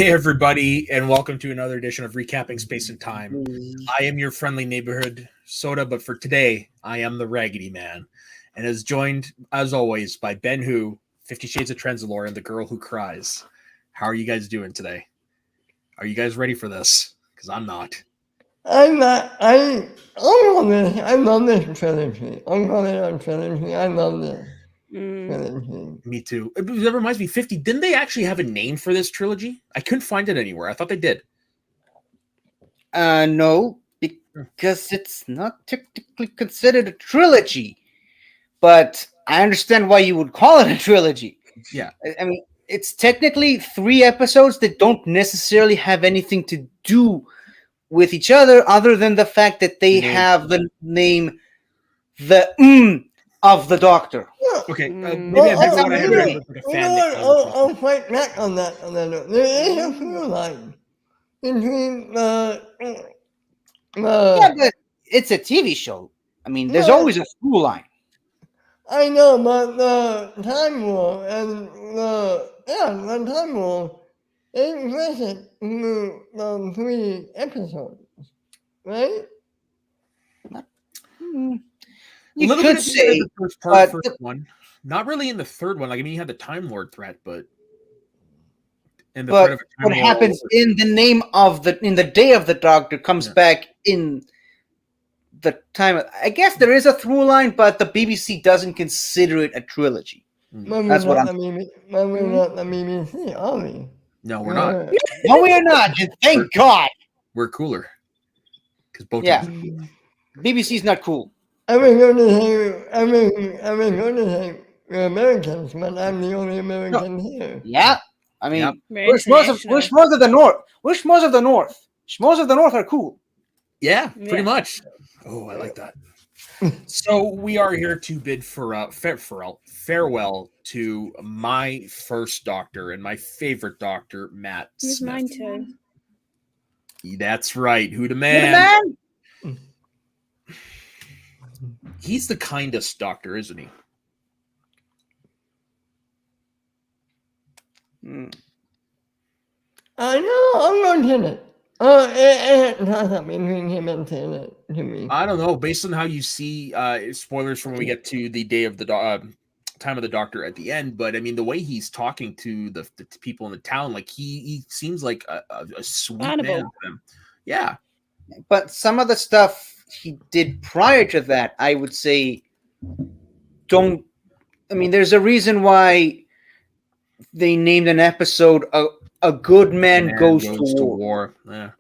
Hey, everybody, and welcome to another edition of Recapping Space and Time. I am your friendly neighborhood soda, but for today, I am the Raggedy Man, and is joined, as always, by Ben Who, 50 Shades of Trenzalore, and the Girl Who Cries. How are you guys doing today? Are you guys ready for this? Because I'm not. I'm not. I love this. I love this trilogy. I'm calling it a trilogy. I love this trilogy. Me too. That reminds me, 50, didn't they actually have a name for this trilogy? I couldn't find it anywhere. I thought they did. No, because it's not technically considered a trilogy. But I understand why you would call it a trilogy. Yeah. I mean, it's technically 3 episodes that don't necessarily have anything to do with each other than the fact that they have the name, the of the Doctor. Okay, maybe I want to have a fan. I'll fight back on that. There is a through line between Yeah, but it's a TV show. I mean, there's always a through line. I know, but the time rule and the time rule is present through the 3 episodes, right? You could say the first one, not really in the third one. Like, I mean, you had the Time Lord threat, but what happens in the name of in the Day of the Doctor comes back in the time. I guess there is a through line, but the BBC doesn't consider it a trilogy. That's what I'm. We're not the BBC, are we? No, we're not. No, we are not. Thank God. We're cooler. Because both. Yeah. BBC's not cool. I was going to say we're Americans, but I'm the only American here. Yeah. I mean, we're Schmoes of the North. We're Schmoes of the North. Schmoes of the North are cool. Yeah, pretty much. Oh, I like that. So we are here to bid farewell to my first Doctor and my favorite Doctor, Matt Smith. He's mine too. That's right. Who the man? He's the kindest Doctor, isn't he? I know. I'm going to it. It doesn't between him and Tennant to me. I don't know. Based on how you see spoilers from when we get to the Day of the Time of the Doctor at the end, but I mean the way he's talking to the people in the town, like he seems like a sweet man to them. Yeah, but some of the stuff he did prior to that, I would say, don't. I mean, there's a reason why they named an episode "A Good Man Goes to War." Yeah,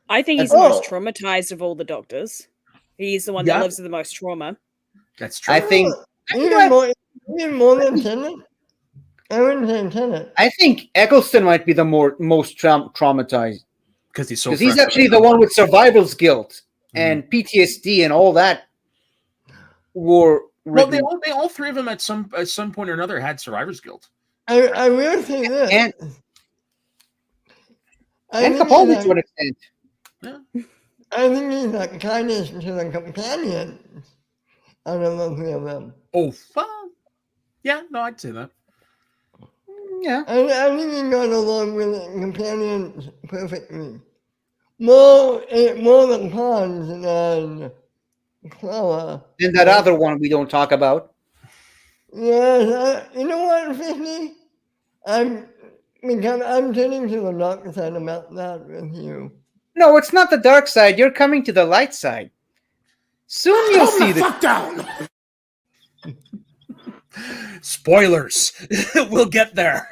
I think he's the most traumatized of all the Doctors. He's the one that lives with the most trauma. That's true. I think even more than Tennant. I wouldn't say Tennant. I think Eccleston might be the most traumatized because he's actually the one with survival's guilt and PTSD and all that. Well, they all 3 of them at some point or another had survivor's guilt. I will say this. And Capaldi to an extent. Yeah. I think he's the kindest to the companions out of the 3 of them. Oh, well, yeah, no, I'd say that. Yeah. I think he got along with the companions perfectly. More than Hans than Clara. And that other one we don't talk about. Yes, you know what, 50? I'm turning to the dark side about that with you. No, it's not the dark side. You're coming to the light side. Soon you'll see the fuck down. Spoilers. We'll get there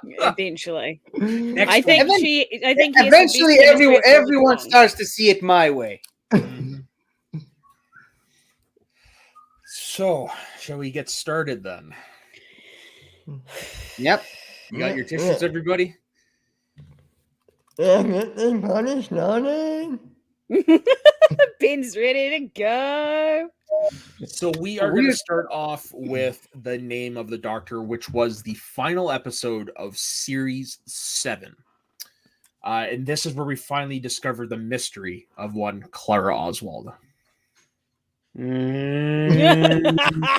eventually. I think eventually everyone starts to see it my way. So, shall we get started then? Yep. You got your tissues, everybody? Yeah, get this party started. Ben's ready to go. So we are going to start off with the name of the Doctor, which was the final episode of Series 7. And this is where we finally discover the mystery of one Clara Oswald. I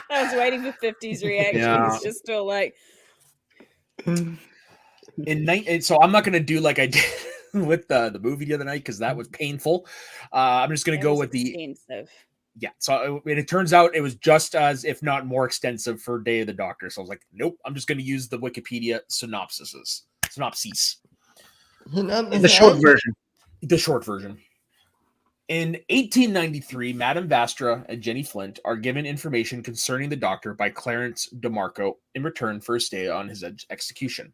was waiting for 50's reaction. Yeah. It's just still like... So I'm not going to do like I did with the movie the other night because that was painful. I'm just going to go with extensive. Yeah. So it turns out it was just as, if not more extensive for Day of the Doctor. So I was like, nope, I'm just going to use the Wikipedia synopses. The short version. The short version. In 1893, Madame Vastra and Jenny Flint are given information concerning the Doctor by Clarence DeMarco in return for a stay on his execution.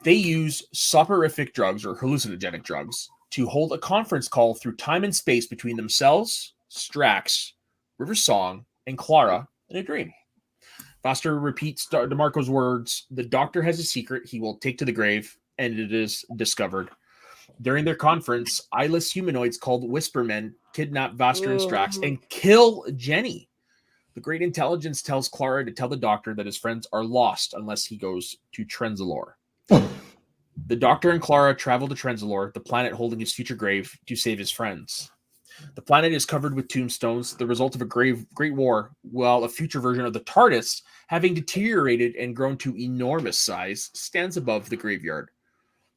They use soporific drugs or hallucinogenic drugs to hold a conference call through time and space between themselves, Strax, River Song, and Clara in a dream. Foster repeats DeMarco's words, the Doctor has a secret he will take to the grave, and it is discovered. During their conference, eyeless humanoids called Whispermen kidnap Vastra and Strax and kill Jenny. The Great Intelligence tells Clara to tell the Doctor that his friends are lost unless he goes to Trenzalore. The Doctor and Clara travel to Trenzalore, the planet holding his future grave, to save his friends. The planet is covered with tombstones, the result of a great war, while a future version of the TARDIS, having deteriorated and grown to enormous size, stands above the graveyard.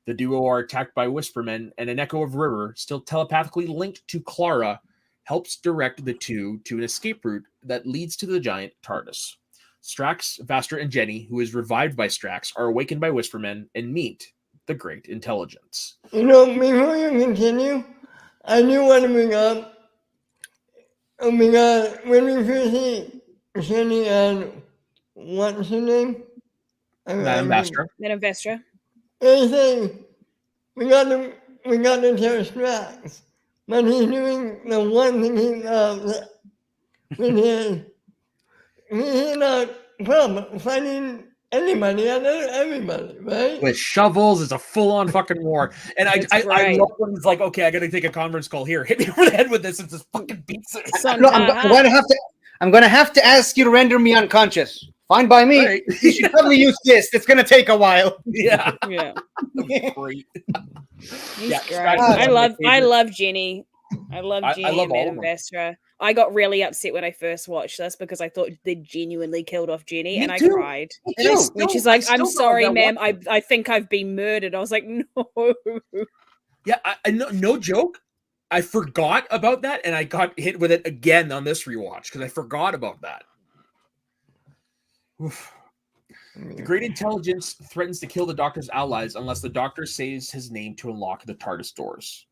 The duo are attacked by Whispermen, and an echo of River, still telepathically linked to Clara, helps direct the two to an escape route that leads to the giant TARDIS. Strax, Vastra, and Jenny, who is revived by Strax, are awakened by Whispermen and meet the Great Intelligence. Before you continue, I do want to bring up, because when we first see Jenny and what's her name? Madame Vastra. Madame Vastra. They say, we got to tell Strax, but he's doing the one thing he loves, which is he's not fighting anybody and everybody, right? With shovels, it's a full-on fucking war. And I love when it's like, okay, I got to take a conference call here. Hit me over the head with this and just fucking beats it. I'm going to have to ask you to render me unconscious. Fine by me. Right. You should probably use this. It's going to take a while. Yeah. Yeah. Great. I love Jenny. I love Jenny and Madame Vastra. I got really upset when I first watched this because I thought they genuinely killed off Jenny, and I cried. When she's like, "I'm sorry, ma'am. I think I've been murdered." I was like, "No." Yeah, no joke. I forgot about that, and I got hit with it again on this rewatch because I forgot about that. Oof. The Great Intelligence threatens to kill the Doctor's allies unless the Doctor says his name to unlock the TARDIS doors.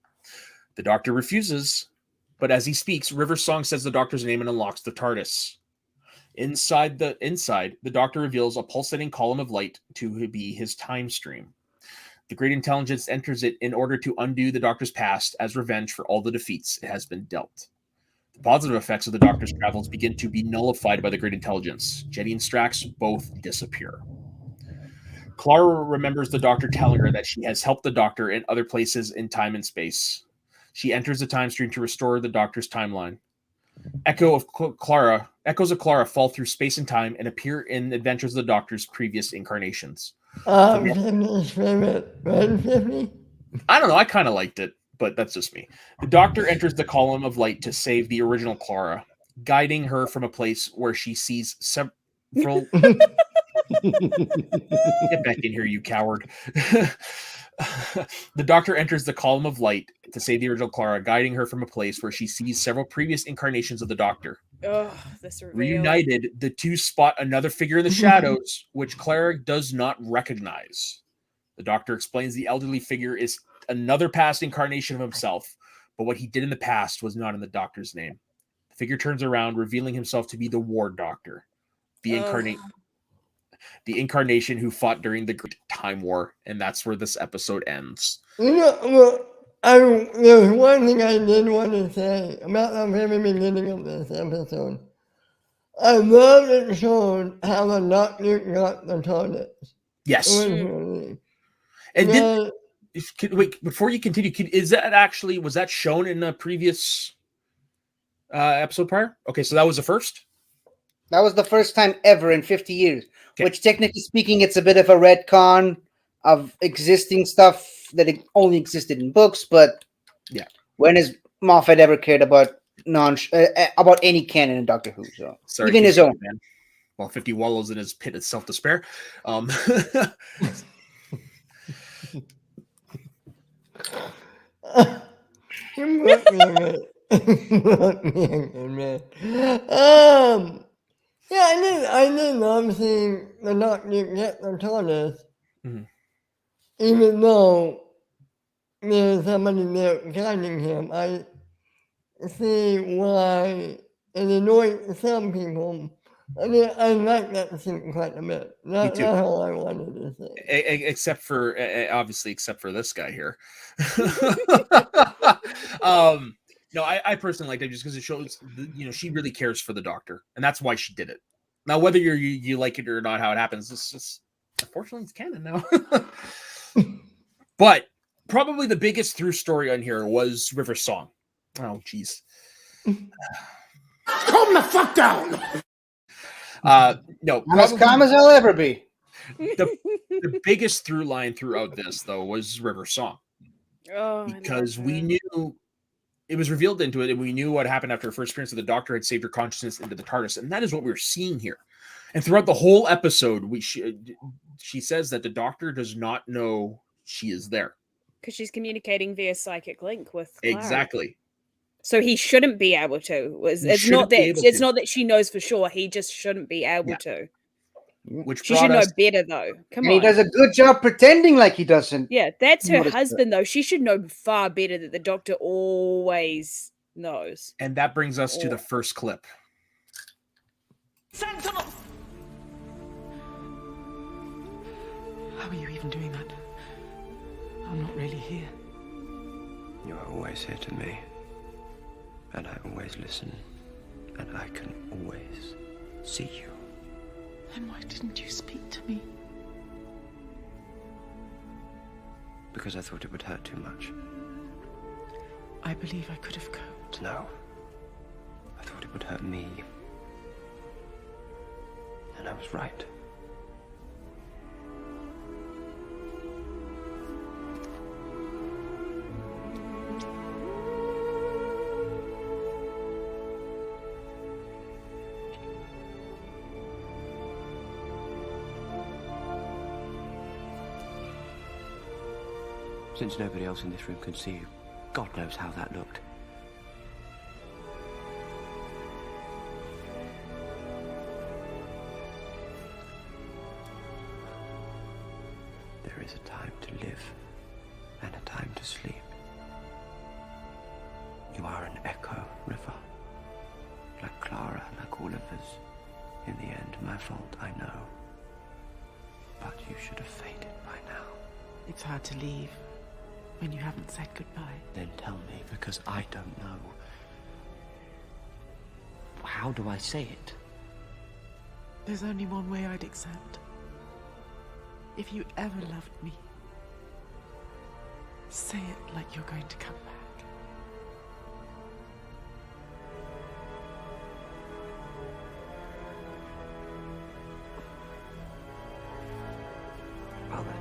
The Doctor refuses, but as he speaks, River Song says the Doctor's name and unlocks the TARDIS. Inside, the Doctor reveals a pulsating column of light to be his time stream. The Great Intelligence enters it in order to undo the Doctor's past as revenge for all the defeats it has been dealt. The positive effects of the Doctor's travels begin to be nullified by the Great Intelligence. Jenny and Strax both disappear. Clara remembers the Doctor telling her that she has helped the Doctor in other places in time and space. She enters the time stream to restore the Doctor's timeline. Echoes of Clara fall through space and time and appear in adventures of the Doctor's previous incarnations. Tiffany's favorite, right, Tiffany? I don't know. I kind of liked it, but that's just me. The Doctor enters the column of light to save the original Clara, guiding her from a place where she sees several... Get back in here, you coward. The Doctor enters the column of light to save the original Clara, guiding her from a place where she sees several previous incarnations of the Doctor. This Reunited, the two spot another figure in the shadows, which Clara does not recognize. The Doctor explains the elderly figure is another past incarnation of himself, but what he did in the past was not in the Doctor's name. The figure turns around, revealing himself to be the War Doctor, the incarnation who fought during the Great Time War, and that's where this episode ends. There's one thing I did want to say about the very beginning of this episode. I love it showed how the Doctor got the TARDIS. Yes. And wait, before you continue, was that shown in the previous episode prior? Okay, so that was the first? That was the first time ever in 50 years, okay. Which technically speaking, it's a bit of a retcon of existing stuff that only existed in books, but yeah. When has Moffat ever cared about about any canon in Doctor Who? So sorry, even his own. Man. Well, 50 wallows in his pit of self-despair. You brought me in, man. Yeah, I did love seeing the Doctor get the TARDIS. Mm-hmm. Even though there's somebody there guiding him, I see why it annoys some people. I like that scene quite a bit. That's all I wanted to say. Except for this guy here. No, I personally like that just because it shows, she really cares for the Doctor, and that's why she did it. Now, whether you like it or not, how it happens, it's just unfortunately it's canon now. But probably the biggest through story on here was River's song. Oh, jeez. Calm the fuck down. No, I'm as calm as I'll ever be. The biggest through line throughout this, though, was River's song. Because we knew it was revealed into it, and we knew what happened after her first appearance of the Doctor had saved her consciousness into the TARDIS, and that is what we were seeing here. And throughout the whole episode, she says that the Doctor does not know she is there because she's communicating via psychic link with Clara. Exactly. So he shouldn't be able to. It's not that she knows for sure. He just shouldn't be able to. She should know better, though. Come on. He does a good job pretending like he doesn't. Yeah, that's her husband, though. She should know far better that the Doctor always knows. And that brings us to the first clip. Sentinel! How are you even doing that? I'm not really here. You are always here to me. And I always listen. And I can always see you. Then why didn't you speak to me? Because I thought it would hurt too much. I believe I could have coped. No. I thought it would hurt me. And I was right. Since nobody else in this room could see you, God knows how that looked. There is a time to live and a time to sleep. You are an echo, River. Like Clara, like all of us. In the end, my fault, I know. But you should have faded by now. It's hard to leave when you haven't said goodbye. Then tell me, because I don't know. How do I say it? There's only one way I'd accept. If you ever loved me, say it like you're going to come back. Well then.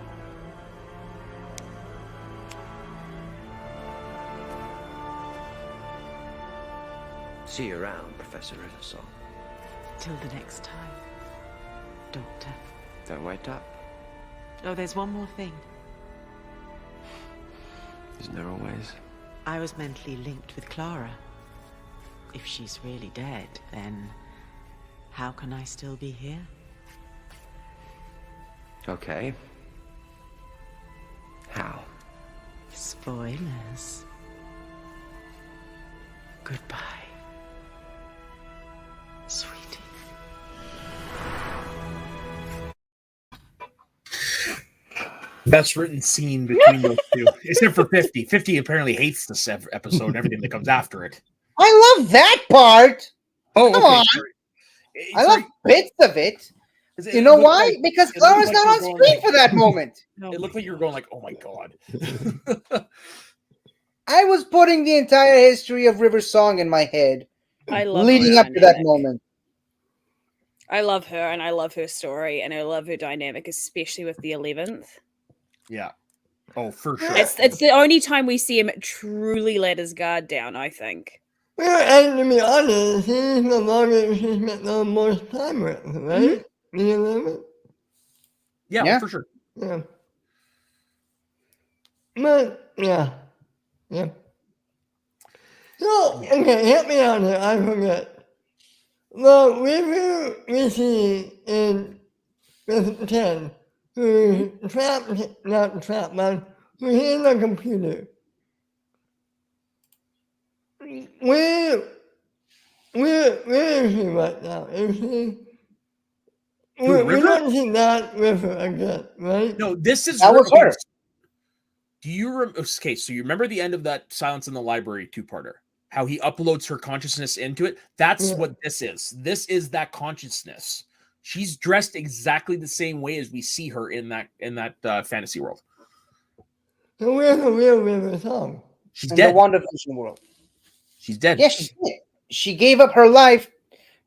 See you around, Professor Riversong. Till the next time, Doctor. Don't wait up. Oh, there's one more thing. Isn't there always? I was mentally linked with Clara. If she's really dead, then how can I still be here? Okay. How? Spoilers. Goodbye, sweetie. Best written scene between those two, except for 50. 50 apparently hates this episode and everything that comes after it. I love that part. Oh, come okay, on. sorry. I love bits of it. You know why? Because Clara's not on screen for that moment. It looked like you were going like, oh my God. I was putting the entire history of River's Song in my head, leading up to that moment. I love her, and I love her story, and I love her dynamic, especially with the 11th. Yeah. Oh, for sure. It's the only time we see him truly let his guard down, I think. Well, and to be honest, he's the longest she spent the most time with, right? The 11th? Yeah, for sure. Yeah. But Yeah. So, okay, help me out here. I forget. The river we see in 10, who not trapped, but who's in the computer. Where is he right now? Is he? We don't see that river again, right? No, this is that was her. Do you okay? So you remember the end of that Silence in the Library 2-parter? How he uploads her consciousness into it? That's what this is. This is that consciousness. She's dressed exactly the same way as we see her in that fantasy world. So where's the real river song? She's in dead. The WandaVision world. She's dead. Yeah, she's dead. She gave up her life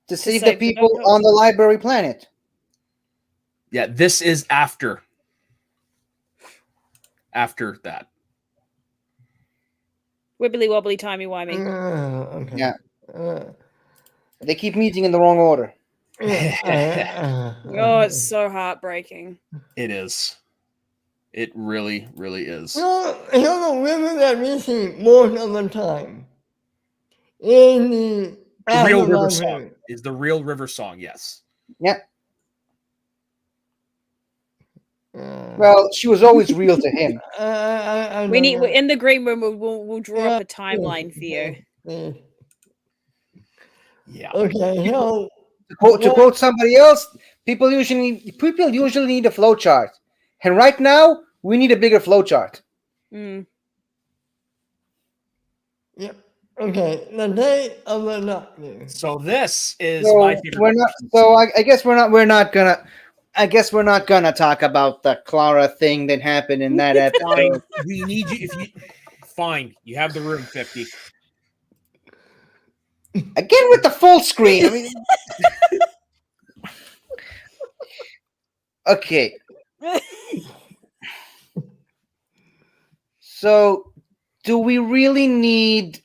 to save the people on the library planet. Yeah, this is after that. Wibbly wobbly, timey wimey. Okay. Yeah. They keep meeting in the wrong order. Oh, it's so heartbreaking. It is. It really, really is. So the river that we see most of the time in the real river song is the real river song. Yes. Yep. Well, she was always real to him. We need in the green room. We'll draw up a timeline for you. Yeah. Okay. So to quote somebody else, people usually need a flow chart, and right now we need a bigger flow chart. Mm. Yep. Okay. The day of the Doctor. So this is my favorite. We're not. So I guess we're not gonna. I guess we're not gonna talk about the Clara thing that happened in that episode. We need you. Fine, you have the room, 50. Again with the full screen. I mean, okay. So, do we really need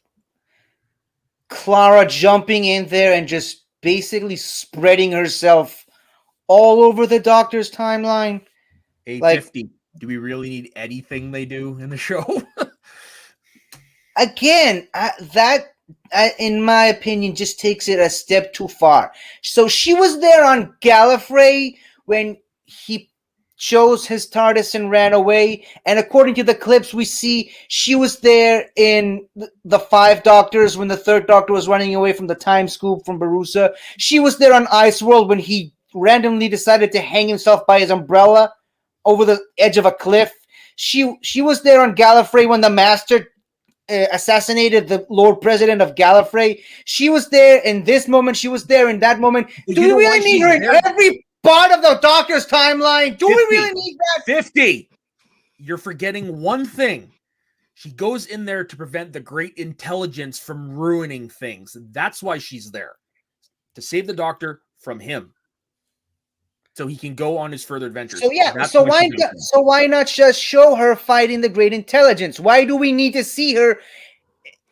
Clara jumping in there and just basically spreading herself all over the Doctor's timeline? 850. Do we really need anything they do in the show? Again, that in my opinion just takes it a step too far. So she was there on Gallifrey when he chose his TARDIS and ran away, and according to the clips we see, she was there in the 5 Doctors when the 3rd Doctor was running away from the time scoop from Barusa. She was there on Iceworld when he randomly decided to hang himself by his umbrella over the edge of a cliff. She was there on Gallifrey when the Master assassinated the Lord President of Gallifrey. She was there in this moment. She was there in that moment. Do we really need her in every part of the Doctor's timeline? Do 50, we really need that? 50. You're forgetting one thing. She goes in there to prevent the Great Intelligence from ruining things. That's why she's there. To save the Doctor from him. So he can go on his further adventures. So yeah, so why not just show her fighting the Great Intelligence? Why do we need to see her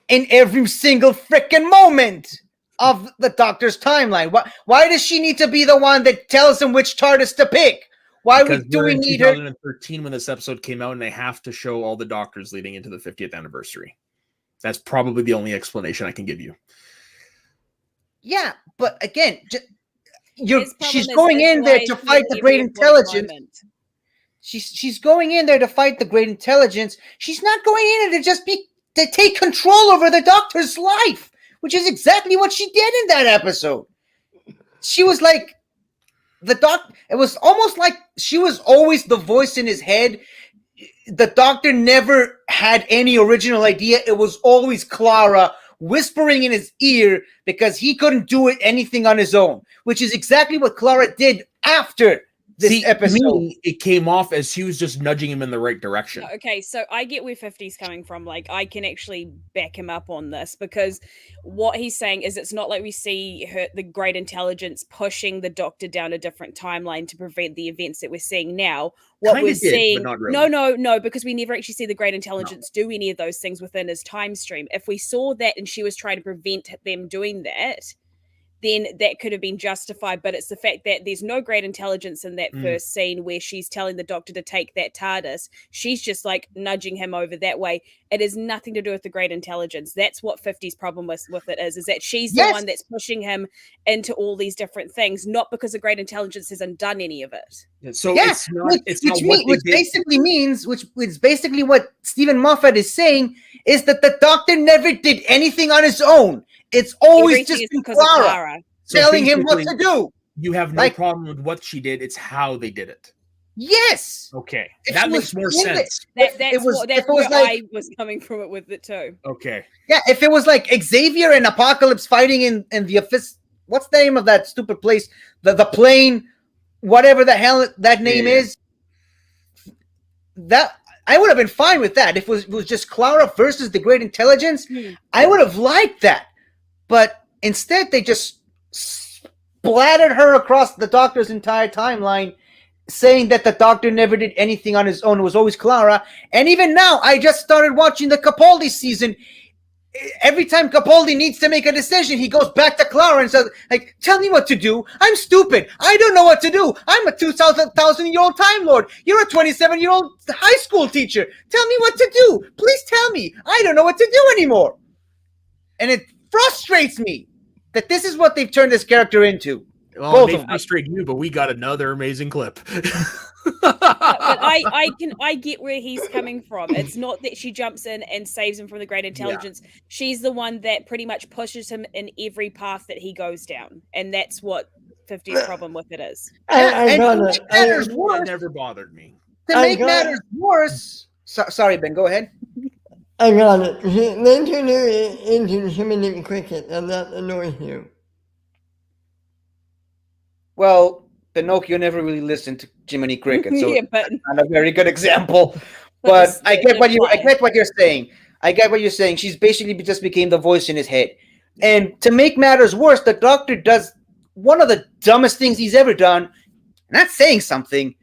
in every single freaking moment of the Doctor's timeline? Why does she need to be the one that tells him which TARDIS to pick? Why do we need her? 2013 when this episode came out, and they have to show all the Doctors leading into the 50th anniversary. That's probably the only explanation I can give you. Yeah, but again, she's going in there to fight the Great Intelligence. She's going in there to fight the Great Intelligence. She's not going in there to just to take control over the Doctor's life, which is exactly what she did in that episode. She was like it was almost like she was always the voice in his head. The Doctor never had any original idea. It was always Clara whispering in his ear because he couldn't do anything on his own, which is exactly what Clara did after this episode. To me, it came off as she was just nudging him in the right direction. Okay, so I get where 50's coming from. Like, I can actually back him up on this because what he's saying is it's not like we see the Great Intelligence pushing the Doctor down a different timeline to prevent the events that we're seeing now. What we're seeing, but not really. No, because we never actually see the Great Intelligence do any of those things within his time stream. If we saw that and she was trying to prevent them doing that, then that could have been justified. But it's the fact that there's no great intelligence in that first scene where she's telling the Doctor to take that TARDIS. She's just like nudging him over that way. It has nothing to do with the great intelligence. That's what 50's problem with it is that she's the one that's pushing him into all these different things, not because the great intelligence hasn't done any of it. So it's not, which basically means, which is basically what Stephen Moffat is saying, is that the Doctor never did anything on his own. It's always just Clara telling him what to do. You have no problem with what she did. It's how they did it. Yes. Okay. That makes more sense. That's where I was coming from it with it too. Okay. Yeah, if it was like Xavier and Apocalypse fighting in the office, what's the name of that stupid place? The plane, whatever the hell that name is. That I would have been fine with that. If it was just Clara versus the Great Intelligence, I would have liked that. But instead, they just splattered her across the Doctor's entire timeline, saying that the Doctor never did anything on his own. It was always Clara. And even now, I just started watching the Capaldi season. Every time Capaldi needs to make a decision, he goes back to Clara and says, like, tell me what to do. I'm stupid. I don't know what to do. I'm a 2,000-year-old Time Lord. You're a 27-year-old high school teacher. Tell me what to do. Please tell me. I don't know what to do anymore. And it frustrates me that this is what they've turned this character into. Well, it may frustrate you, but we got another amazing clip. But I get where he's coming from. It's not that she jumps in and saves him from the great intelligence. Yeah. She's the one that pretty much pushes him in every path that he goes down, and that's what 50's problem with it is. It never bothered me. To make matters worse, sorry, Ben, go ahead. I got it. They turned her into Jiminy Cricket, and that annoys you. Well, Pinocchio never really listened to Jiminy Cricket, so but it's not a very good example. But I get what you're saying. I get what you're saying. She's basically just became the voice in his head. And to make matters worse, the Doctor does one of the dumbest things he's ever done. Not saying something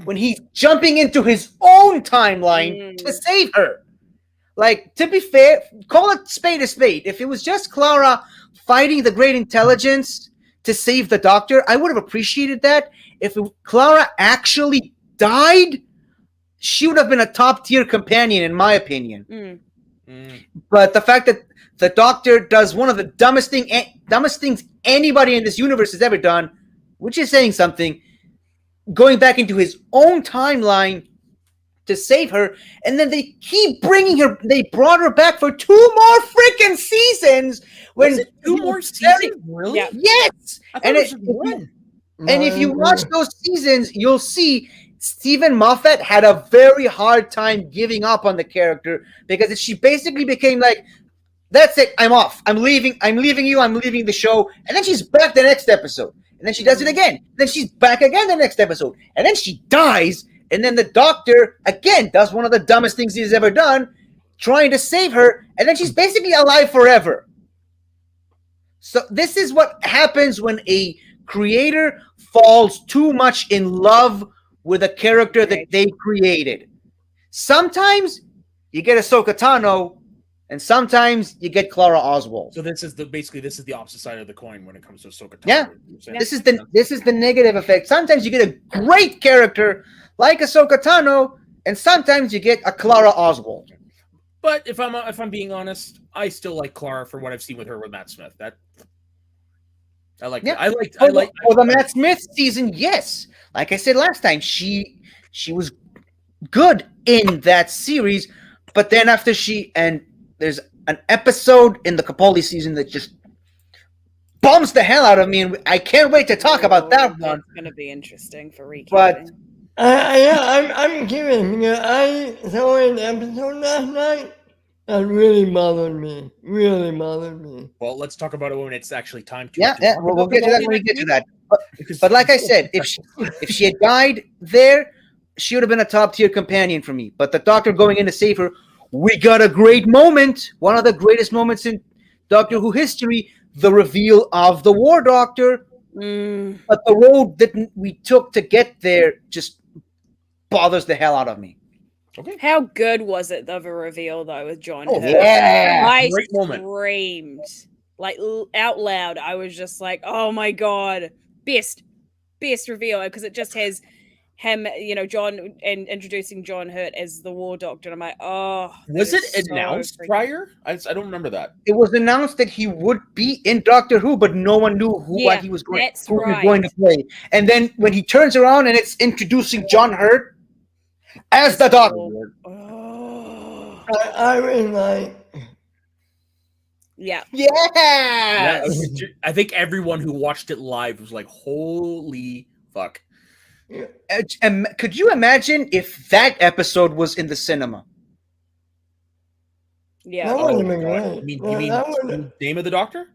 when he's jumping into his own timeline to save her. Like, to be fair, call it spade a spade. If it was just Clara fighting the Great Intelligence to save the Doctor, I would have appreciated that. If Clara actually died, she would have been a top-tier companion, in my opinion. But the fact that the Doctor does one of the dumbest things anybody in this universe has ever done, which is saying something, going back into his own timeline to save her, and then they keep bringing her. They brought her back for 2 more freaking seasons. Was it 2 more seasons? Really? Yeah. Yes. And it was 1. And if you watch those seasons, you'll see Stephen Moffat had a very hard time giving up on the character, because she basically became like, that's it, I'm off. I'm leaving you, I'm leaving the show. And then she's back the next episode. And then she does it again. Then she's back again the next episode. And then she dies. And then the Doctor, again, does one of the dumbest things he's ever done, trying to save her. And then she's basically alive forever. So this is what happens when a creator falls too much in love with a character that they created. Sometimes you get Ahsoka Tano, and sometimes you get Clara Oswald. So this is the opposite side of the coin when it comes to Ahsoka Tano. Yeah, this is the negative effect. Sometimes you get a great character like Ahsoka Tano, and sometimes you get a Clara Oswald. But if I'm being honest, I still like Clara for what I've seen with her with Matt Smith. I like the Matt Smith season. Yes, like I said last time, she was good in that series, but then after there's an episode in the Capaldi season that just bums the hell out of me, and I can't wait to talk about that one. It's going to be interesting for recapping. But I'm curious because I saw an episode last night that really bothered me. Well, let's talk about it when it's actually time to. Yeah, we'll get to that when we get to that. But like I said, if she had died there, she would have been a top-tier companion for me. But the Doctor going in to save her, we got a great moment. One of the greatest moments in Doctor Who history, the reveal of the War Doctor. But the road that we took to get there just bothers the hell out of me. Okay. How good was it of a reveal though with John? Oh, yeah, I great moment. Screamed. like out loud. I was just like, oh my god, best reveal, because it just has him, John, and introducing John Hurt as the War Doctor. And I'm like, oh, was it announced prior? I don't remember that. It was announced that he would be in Doctor Who, but no one knew what he was going to play. And then when he turns around and it's introducing John Hurt as the Doctor. Oh. I was like, yeah. I think everyone who watched it live was like, holy fuck. Could you imagine if that episode was in the cinema? Yeah. That would have been great. You mean Name of the Doctor?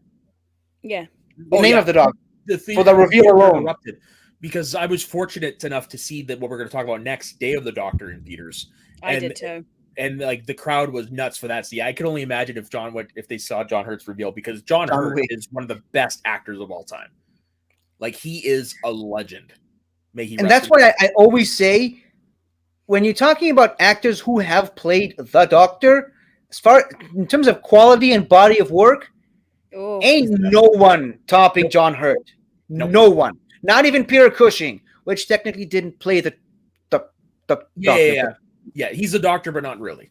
Yeah. Name of the Doctor. For the reveal alone. Because I was fortunate enough to see that what we're going to talk about next, Day of the Doctor, in theaters. I did too. And like the crowd was nuts for that. See, I could only imagine if they saw John Hurt's reveal, because John Hurt is one of the best actors of all time. Like, he is a legend. And that's why I always say, when you're talking about actors who have played the Doctor, in terms of quality and body of work, ain't no one topping John Hurt. Nope. No one. Not even Peter Cushing, which technically didn't play the Doctor. Yeah, he's a Doctor, but not really.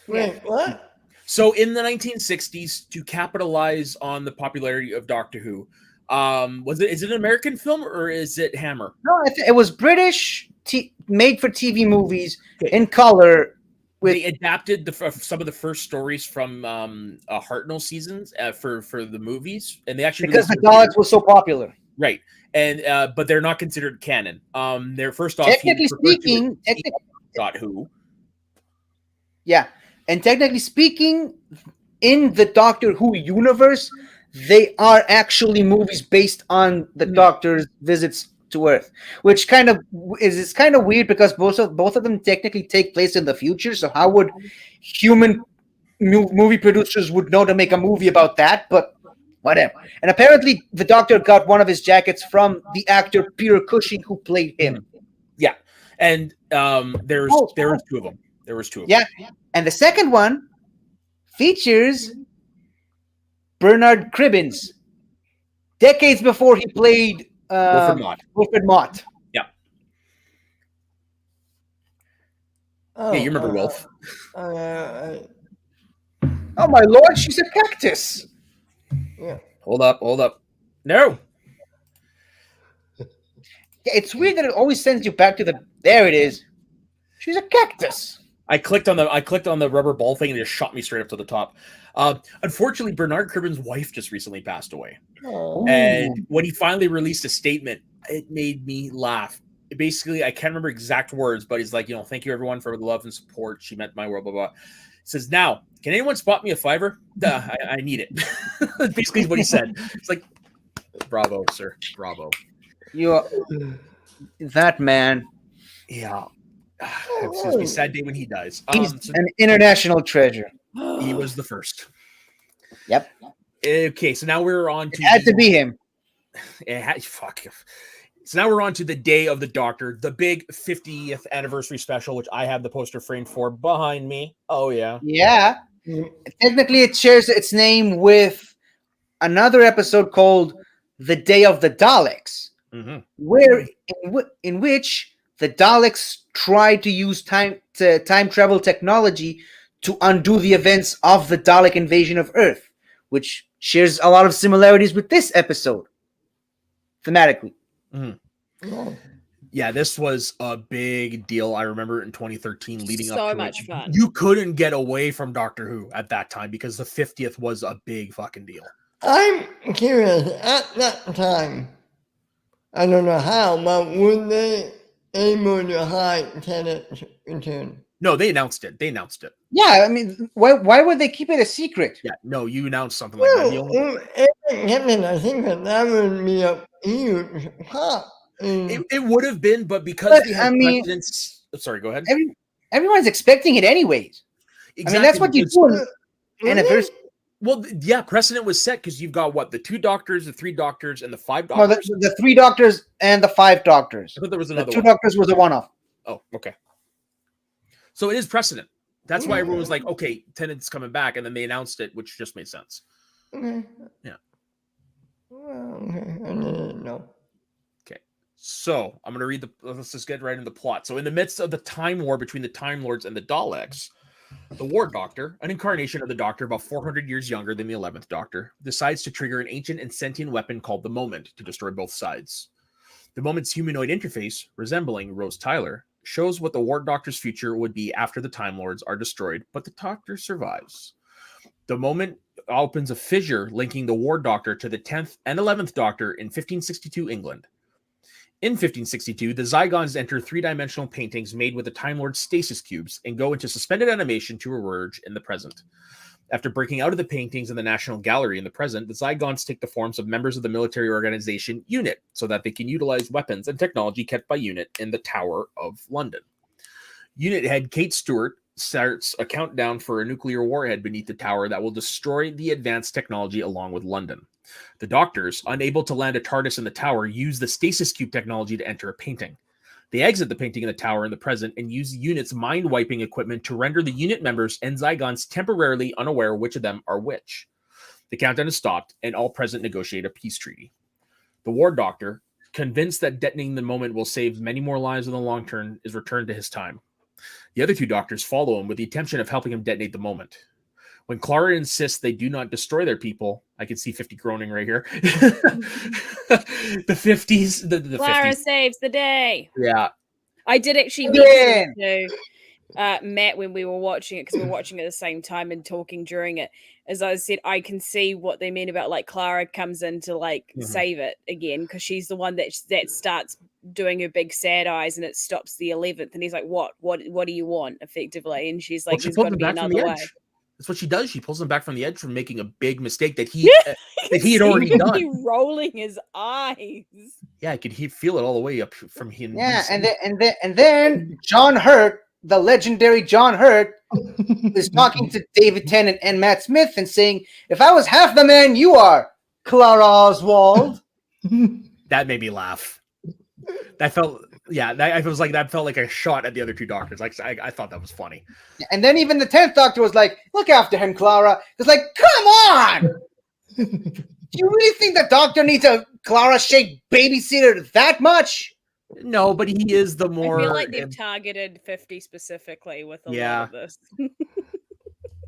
Wait, what? So in the 1960s, to capitalize on the popularity of Doctor Who, is it an American film or is it Hammer? No, it was British, made for TV movies in color. They adapted some of the first stories from Hartnell seasons for the movies, and they actually, because the Daleks was so popular, right? And but they're not considered canon. They're first off, technically speaking, Who. Yeah, and technically speaking, in the Doctor Who universe, they are actually movies based on the Doctor's visits to Earth, which kind of is kind of weird, because both of them technically take place in the future. So how would human movie producers would know to make a movie about that? But whatever. And apparently, the Doctor got one of his jackets from the actor Peter Cushing, who played him. Yeah, and there was two of them. Yeah, and the second one features Bernard Cribbins, decades before he played Wilfred Mott. Yeah. Oh, yeah, you remember Wilf. Oh my lord, she's a cactus. Yeah. Hold up. No. Yeah, it's weird that it always sends you back to there it is. She's a cactus. I clicked on the rubber ball thing and it just shot me straight up to the top. Unfortunately, Bernard Cribbins' wife just recently passed away. Oh. And when he finally released a statement, it made me laugh. Basically, I can't remember exact words, but he's like, thank you everyone for the love and support. She meant my world, blah, blah. He says, now, can anyone spot me a $5? I need it. Basically is what he said. It's like, bravo, sir. Bravo. That man. Yeah. It's going to be a sad day when he dies. He's an international treasure. He was the first. Yep. Okay, so now we're on to... It had to be him. Fuck. So now we're on to the Day of the Doctor, the big 50th anniversary special, which I have the poster framed for behind me. Oh, yeah. Yeah. Technically, it shares its name with another episode called The Day of the Daleks, where in which the Daleks tried to use time travel technology to undo the events of the Dalek invasion of Earth, which shares a lot of similarities with this episode, thematically. Yeah, this was a big deal. I remember in 2013 leading up to so much fun. You couldn't get away from Doctor Who at that time because the 50th was a big fucking deal. I'm curious, at that time, I don't know how, but would they able to hide Tennant's return? No, they announced it. Yeah, I mean, why would they keep it a secret? Yeah, no, you announced something like that. I think that would be a huge pop. It would have been, but because they had precedents... Sorry, go ahead. Everyone's expecting it anyways. Exactly. I mean, that's what you do in anniversary. Well, yeah, precedent was set because you've got the 2 doctors, the 3 doctors, and the 5 doctors. No, the 3 doctors and the 5 doctors. I thought there was another. The 2 doctors was a one-off. Oh, okay. So it is precedent. That's why everyone was like, "Okay, Tennant's coming back," and then they announced it, which just made sense. Okay. Yeah. Well, okay. I didn't know. Okay. So I'm going to read let's just get right into the plot. So in the midst of the time war between the Time Lords and the Daleks, the War Doctor, an incarnation of the Doctor about 400 years younger than the 11th Doctor, decides to trigger an ancient and sentient weapon called the Moment to destroy both sides. The Moment's humanoid interface, resembling Rose Tyler, shows what the War Doctor's future would be after the Time Lords are destroyed, but the Doctor survives. The Moment opens a fissure linking the War Doctor to the 10th and 11th Doctor in 1562 England. In 1562, the Zygons enter three-dimensional paintings made with the Time Lord stasis cubes and go into suspended animation to emerge in the present. After breaking out of the paintings in the National Gallery in the present, the Zygons take the forms of members of the military organization UNIT so that they can utilize weapons and technology kept by UNIT in the Tower of London. UNIT head Kate Stewart starts a countdown for a nuclear warhead beneath the tower that will destroy the advanced technology along with London. The Doctors, unable to land a TARDIS in the tower, use the stasis cube technology to enter a painting. They exit the painting in the tower in the present and use UNIT's mind-wiping equipment to render the UNIT members and Zygons temporarily unaware which of them are which. The countdown is stopped, and all present negotiate a peace treaty. The War Doctor, convinced that detonating the Moment will save many more lives in the long term, is returned to his time. The other two Doctors follow him with the intention of helping him detonate the Moment. When Clara insists they do not destroy their people, I can see 50 groaning right here. The 50s. The Clara 50s. saves the day. Yeah. I did actually mention to Matt when we were watching it, because we were watching it at the same time and talking during it. As I said, I can see what they mean about like Clara comes in to like save it again, because she's the one that starts doing her big sad eyes and it stops the 11th. And he's like, what do you want, effectively? And she's like, there's got to be another way. That's what she does. She pulls him back from the edge from making a big mistake that he had already done. Rolling his eyes. Yeah, I could feel it all the way up from him. Yeah, and then John Hurt, the legendary John Hurt, is talking to David Tennant and Matt Smith and saying, "If I was half the man you are, Clara Oswald." That made me laugh. That felt like a shot at the other two Doctors. Like I thought that was funny. And then even the 10th Doctor was like, "Look after him, Clara." It's like, come on! Do you really think the Doctor needs a Clara-shaped babysitter that much? No, but he is the more. I feel like they've targeted 50 specifically with a lot of this.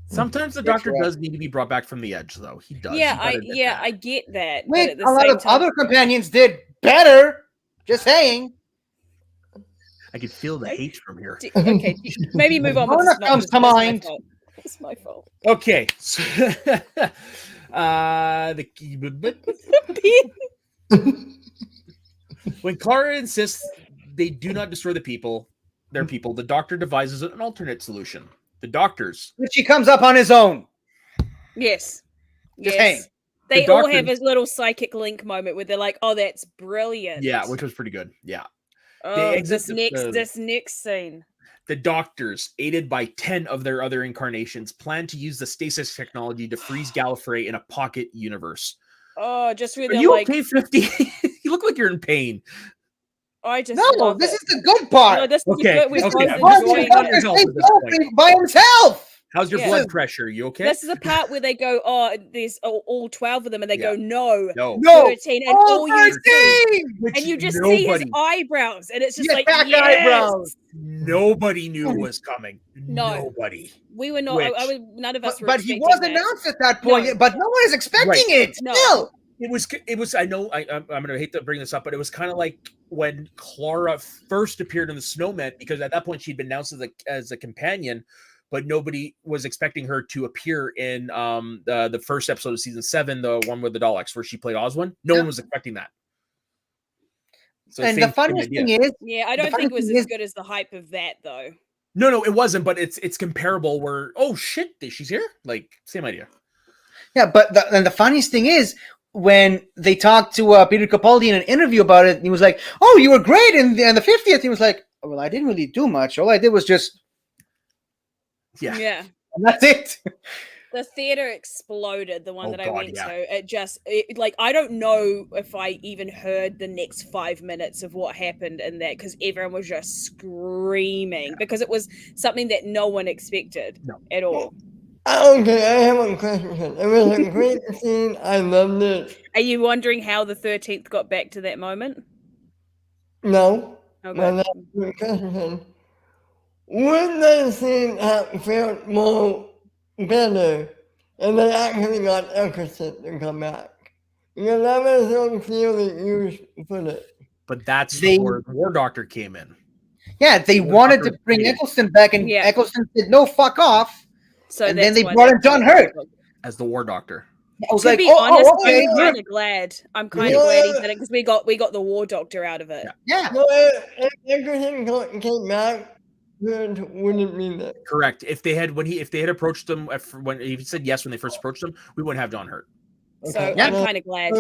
Sometimes the Doctor does need to be brought back from the edge, though. He does. Yeah, I get that. Wait, a lot of other companions did better. Just saying. I can feel the hate from here. Okay, maybe move on. Mona comes to mind. It's my fault. Okay. So, when Clara insists they do not destroy their people, the Doctor devises an alternate solution. The Doctors, which he comes up on his own. Yes. Just saying. They all have a little psychic link moment where they're like, "Oh, that's brilliant." Yeah, which was pretty good. Yeah. Oh, this next scene. The Doctors, aided by 10 of their other incarnations, plan to use the stasis technology to freeze Gallifrey in a pocket universe. Oh, just really. Are you okay, 50? You look like you're in pain. This is the good part. No, this is okay. By himself. How's your blood pressure? You okay? This is the part where they go, "Oh, there's all 12 of them," and they go, "No, 13, and all you see, and you just see his eyebrows, and it's just like eyebrows. Nobody knew it was coming. No, nobody. We were not. None of us were. But he was announced at that point. But no one is expecting it. No. Still. It was. I know. I'm gonna hate to bring this up, but it was kind of like when Clara first appeared in the Snowman, because at that point she'd been announced as a companion, but nobody was expecting her to appear in the first episode of season 7, the one with the Daleks, where she played Oswin. No one was expecting that. So and the funniest thing is, I don't think it was as good as the hype of that, though. No, it wasn't. But it's comparable. Where shit, she's here. Like same idea. Yeah, but the funniest thing is, when they talked to Peter Capaldi in an interview about it, he was like, "Oh, you were great in the 50th." He was like, "Well, I didn't really do much. All I did was just." Yeah. And that's it. The theater exploded, the one I went to. It I don't know if I even heard the next 5 minutes of what happened in that, because everyone was just screaming because it was something that no one expected at all. Okay, I have a question. It was a great scene. I loved it. Are you wondering how the 13th got back to that moment? No. Okay. My last question. Would that scene have felt more better if they actually got Eccleston to come back? Because that was so clearly used for it. But that's They- where the War Doctor came in. Yeah, they War wanted Doctor to bring created- Eccleston back, and Yeah. Eccleston said, "No, fuck off." So And then that's they why brought they in John brought Hurt. as the War Doctor. I was To like, be "Oh, honest, okay, I'm you're- kind of glad. I'm kind of glad he did it because we got the War Doctor out of it. Yeah. yeah." No, if Eccleston came back, it wouldn't mean that. Correct. If they had approached them when he said yes when they first approached them, we wouldn't have John Hurt. So Okay. Yeah. I'm kind of glad.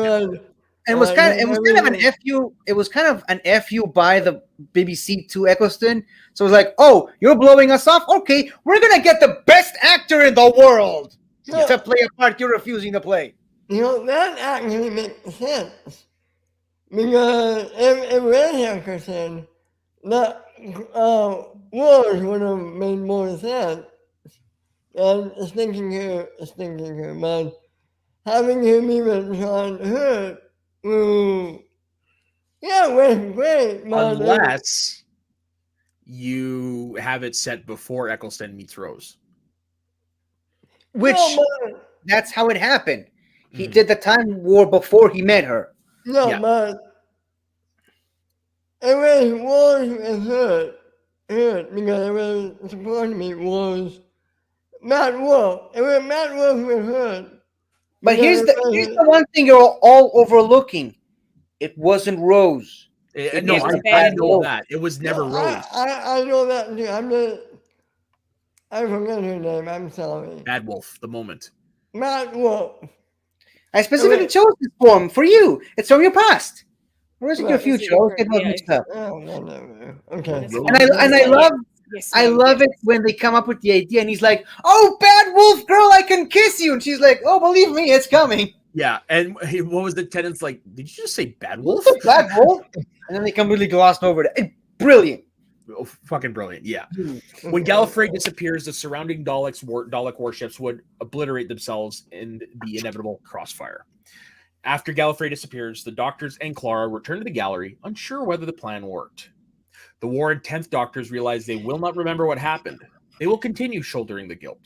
It was kind of an FU. It was kind of an FU by the BBC to Eccleston. So it was like, "Oh, you're blowing us off? Okay, we're gonna get the best actor in the world to play a part you're refusing to play." You know, that actually makes sense. Because if Red Eccleston, that Wars would have made more sense. And thinking here, but having him even John Hurt, yeah, it was great. But Unless you have it set before Eccleston meets Rose. Which but, that's how it happened. He Mhm. did the Time War before he met her. no, Yeah. but it was Wars with Hurt, because it was supposed to be Wars. Matt Wolf. It was Matt Wolf with Hurt. But because here's the one thing you're all overlooking. It wasn't Rose. No, was I bad know Wolf. that. It was never No, Rose. I know that too. I forget her name. I'm sorry. Bad Wolf, the moment. Matt Wolf. I specifically Wait. chose this form for you. It's from your past. Or is it your Right. future? I always get those Yeah. mixed up. Oh, no. Okay. And I love Yes, I ma'am, love yes. it when they come up with the idea and he's like, "Oh, Bad Wolf girl, I can kiss you." And she's like, "Oh, believe me, it's coming." Yeah, and what was the tenant's like? Did you just say Bad Wolf? Bad Wolf. And then they completely glossed over it. Brilliant. Oh, fucking brilliant. Yeah. When Gallifrey disappears, the surrounding Dalek warships would obliterate themselves in the inevitable crossfire. After Gallifrey disappears, the Doctors and Clara return to the gallery, unsure whether the plan worked. The War and 10th Doctors realize they will not remember what happened. They will continue shouldering the guilt.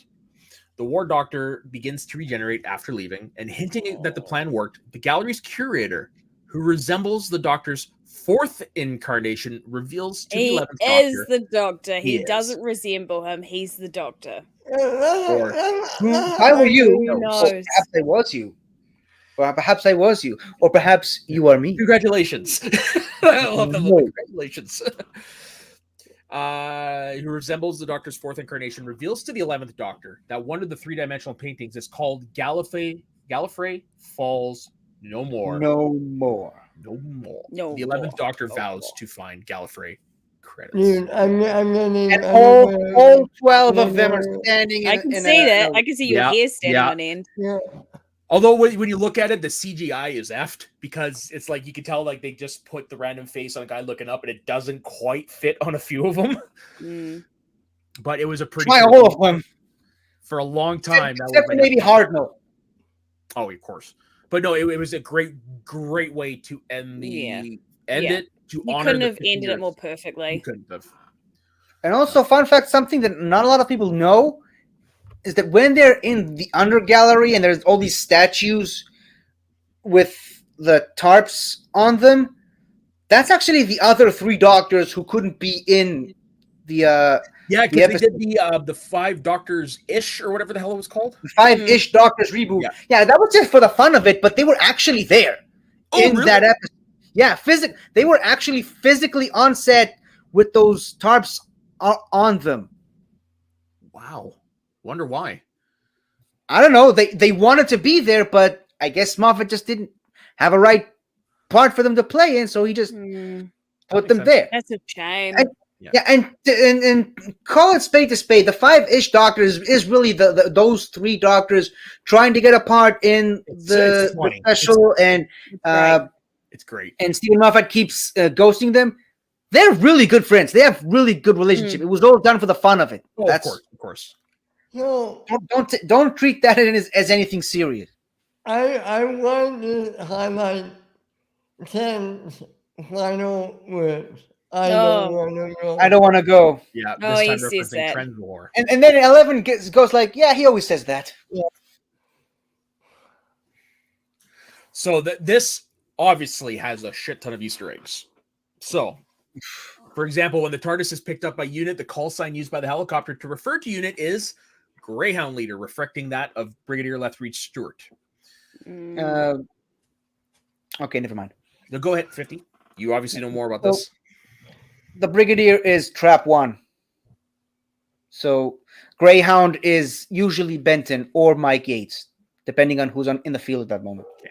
The War Doctor begins to regenerate after leaving, and hinting that the plan worked, the gallery's curator, who resembles the Doctor's fourth incarnation, reveals to the He 11th is Doctor. the Doctor. He He is. doesn't resemble him. He's the Doctor. If I were you, Who or knows? perhaps I was you. Or perhaps I was you. Or perhaps you are me. Congratulations. I love that. No. Congratulations. Who resembles the Doctor's fourth incarnation, reveals to the 11th Doctor that one of the three-dimensional paintings is called Gallifrey Falls No More. No more. No more. No The 11th more. Doctor No vows more. to find Gallifrey credits. Dude, I'm gonna. And all 12 of them are standing I can see that. I can see your Yeah, hair standing yeah. on end. Yeah. Although when you look at it, the CGI is effed because it's like you can tell like they just put the random face on a guy looking up and it doesn't quite fit on a few of them. Mm. But it was a pretty Try cool- all of them. for a long time. that Except was for like- maybe Hardno. Oh, of course. But no, it was a great way to end Yeah. it to You honor. couldn't the have 50 ended it years. more You perfectly. couldn't have. And also, fun fact, something that not a lot of people know is that when they're in the under gallery and there's all these statues with the tarps on them, that's actually the other three Doctors who couldn't be in the Yeah, The because they episode- did the 5 Doctors ish or whatever the hell it was called. 5-ish Doctors reboot. Yeah, that was just for the fun of it, but they were actually there in really? that episode. Yeah, they were actually physically on set with those tarps on them. Wow. Wonder why. I don't know. They wanted to be there, but I guess Moffat just didn't have a right part for them to play in, so he just put them sense. there. That's a shame. And- Yeah, and call it spade to spade. The 5-ish Doctors is really those three Doctors trying to get a part in It's the funny. special, and It's great. and Stephen Moffat keeps ghosting them. They're really good friends. They have really good relationship. It was all done for the fun of it. Oh, That's of course. So Don't treat that as anything serious. I want to highlight 10 final words. I don't want to go. I don't want to go. Yeah, Oh, this he time says referencing that. Trenzalore. And then 11 goes like, yeah, he always says that. Yeah. So this obviously has a shit ton of Easter eggs. So, for example, when the TARDIS is picked up by Unit, the call sign used by the helicopter to refer to Unit is Greyhound Leader, reflecting that of Brigadier Lethbridge Stewart. Okay, never mind. Now go ahead, 50. You obviously know more about this. The Brigadier is Trap 1. So Greyhound is usually Benton or Mike Yates, depending on who's in the field at that moment. Okay.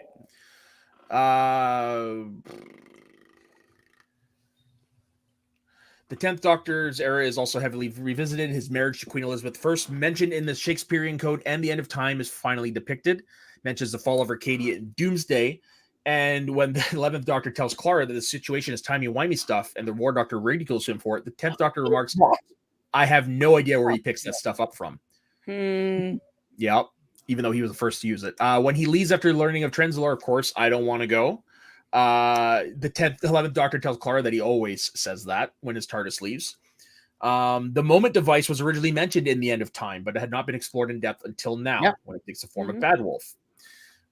The 10th Doctor's era is also heavily revisited. His marriage to Queen Elizabeth I, mentioned in the Shakespearean Code, and the end of time is finally depicted. Mentions the fall of Arcadia in Doomsday. And when the 11th Doctor tells Clara that the situation is timey-wimey stuff and the War Doctor ridicules him for it, the 10th Doctor remarks, I have no idea where he picks that stuff up from. Yep. Even though he was the first to use it. When he leaves after learning of Trenzalore, of course, I don't want to go. The 11th Doctor tells Clara that he always says that when his TARDIS leaves. The moment device was originally mentioned in The End of Time, but it had not been explored in depth until now, when it takes the form of Bad Wolf.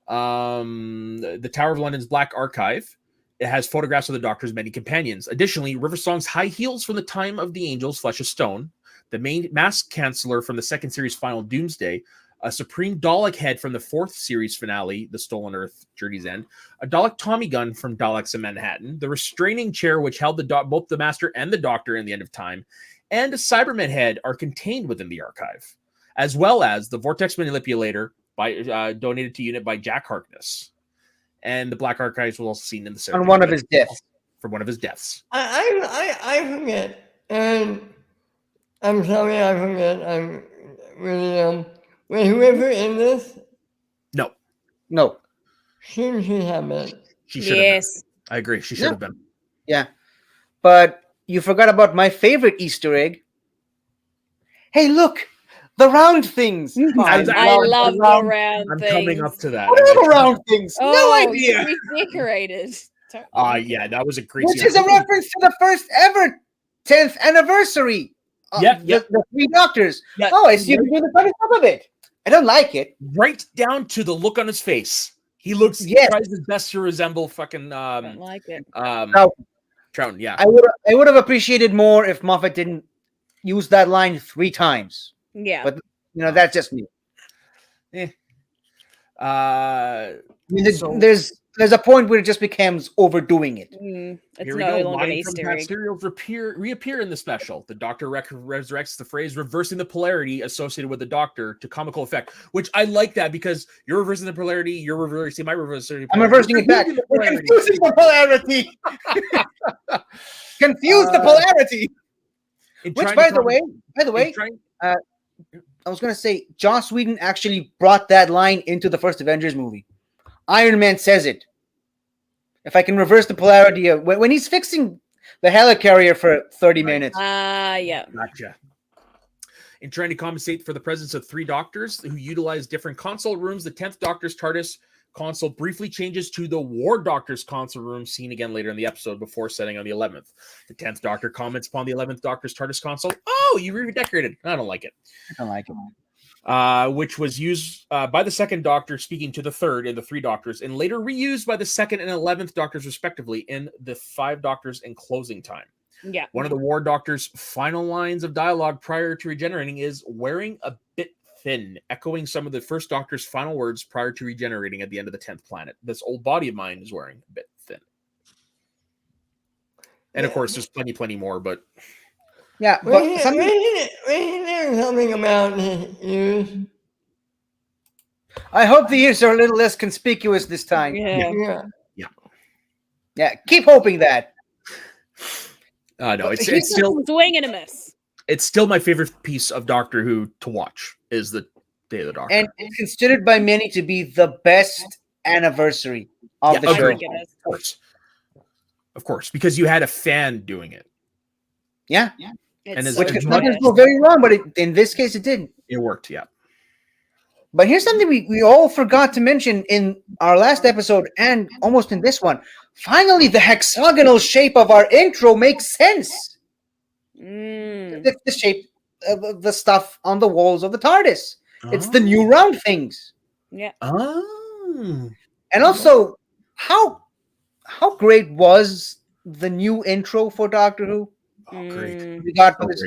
The Tower of London's Black Archive, it has photographs of the Doctor's many companions. Additionally, River Song's high heels from the time of the Angels, Flesh of Stone, the main mask canceller from the second series final Doomsday, a Supreme Dalek head from the fourth series finale, The Stolen Earth, Journey's End, a Dalek Tommy gun from Daleks in Manhattan, the restraining chair which held both the Master and the Doctor in The End of Time, and a Cyberman head are contained within the archive, as well as the Vortex Manipulator donated to Unit by Jack Harkness. And the Black Archives was also seen in the on one of his deaths. From one of his deaths. I forget, and I'm sorry I forget. I'm really was whoever in this? No. Should she have been? She should have been. I agree. She should have been. Yeah. But you forgot about my favorite Easter egg. Hey, look! The round things. I love the round things. I'm coming up to that. What are the round things? No idea. Redecorated. Yeah, that was a crazy. Which is a reference to the first ever 10th anniversary. The three Doctors. Yeah. Oh, I see you doing the funny stuff of it. I don't like it. Right down to the look on his face. He looks tries his best to resemble fucking I don't like it. Troughton, yeah. I would have appreciated more if Moffat didn't use that line 3 times. Yeah. But that's just me. There's a point where it just becomes overdoing it. It's Here we no go. longer an Line from Easter egg. serials reappear in the special. The Doctor resurrects the phrase reversing the polarity associated with the Doctor to comical effect, which I like that because you're reversing the polarity, you're reversing my reversing. I'm reversing it back. We're confusing the polarity. Confuse the polarity. Which, by the way, I was going to say, Joss Whedon actually brought that line into the first Avengers movie. Iron Man says it. If I can reverse the polarity of when he's fixing the helicarrier for 30 minutes. Yeah. Gotcha. In trying to compensate for the presence of 3 Doctors who utilize different console rooms, the 10th Doctor's TARDIS console briefly changes to the War Doctor's console room, seen again later in the episode before setting on the 11th. The 10th Doctor comments upon the 11th Doctor's TARDIS console. Oh, you redecorated. I don't like it. I don't like it. Which was used by the 2nd Doctor speaking to the 3rd and the 3 Doctors, and later reused by the 2nd and 11th Doctors respectively in the 5 Doctors in Closing Time. Yeah. One of the War Doctor's final lines of dialogue prior to regenerating is wearing a bit thin, echoing some of the 1st Doctor's final words prior to regenerating at the end of the 10th planet. This old body of mine is wearing a bit thin. And of course, there's plenty more, but... Yeah, but something about the ears. I hope the ears are a little less conspicuous this time. Yeah. Keep hoping that. No, it's still swing and a miss. It's still my favorite piece of Doctor Who to watch is the Day of the Doctor, and it's considered by many to be the best anniversary of the show. Of course, because you had a fan doing it. Yeah. And which could go very wrong, but in this case, it didn't. It worked, yeah. But here's something we all forgot to mention in our last episode and almost in this one. Finally, the hexagonal shape of our intro makes sense. It's the shape of the stuff on the walls of the TARDIS. It's the new round things. Yeah. And also, how great was the new intro for Doctor Who? Great. We got this.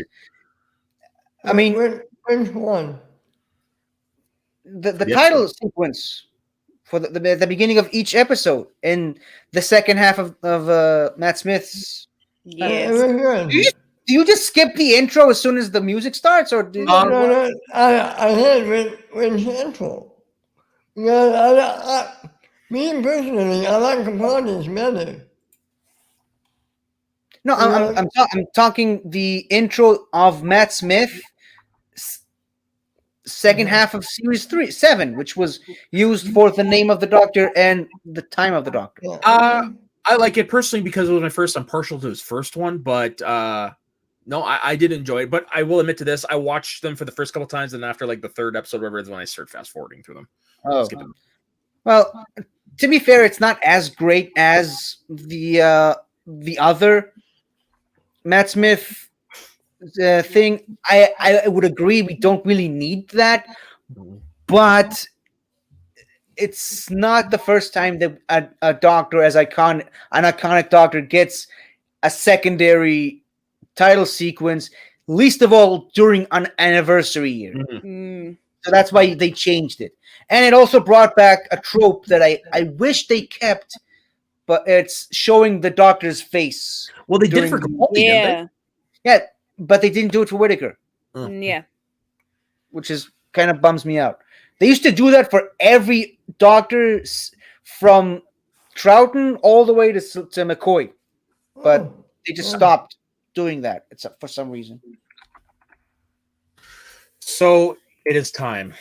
I mean, which one? The title sequence for the beginning of each episode in the second half of Matt Smith's. Yes. Do you just skip the intro as soon as the music starts, or do no, I had with intro. Me personally, I like the parties better. No, I'm talking the intro of Matt Smith. Second half of series 7, which was used for the name of the Doctor and the time of the Doctor. I like it personally because it was my first. I'm partial to his first one, but no, I did enjoy it. But I will admit to this: I watched them for the first couple times, and after like the third episode, whatever, is when I started fast forwarding through them. Well, to be fair, it's not as great as the other Matt Smith thing. I would agree. We don't really need that, but it's not the first time that a Doctor an iconic Doctor gets a secondary title sequence, least of all during an anniversary year. So that's why they changed it. And it also brought back a trope that I wish they kept, but it's showing the Doctor's face. Well, they did for Capaldi, didn't they? Yeah, but they didn't do it for Whittaker. Yeah. Which kind of bums me out. They used to do that for every Doctor from Troughton all the way to McCoy. But they just stopped doing that for some reason. So it is time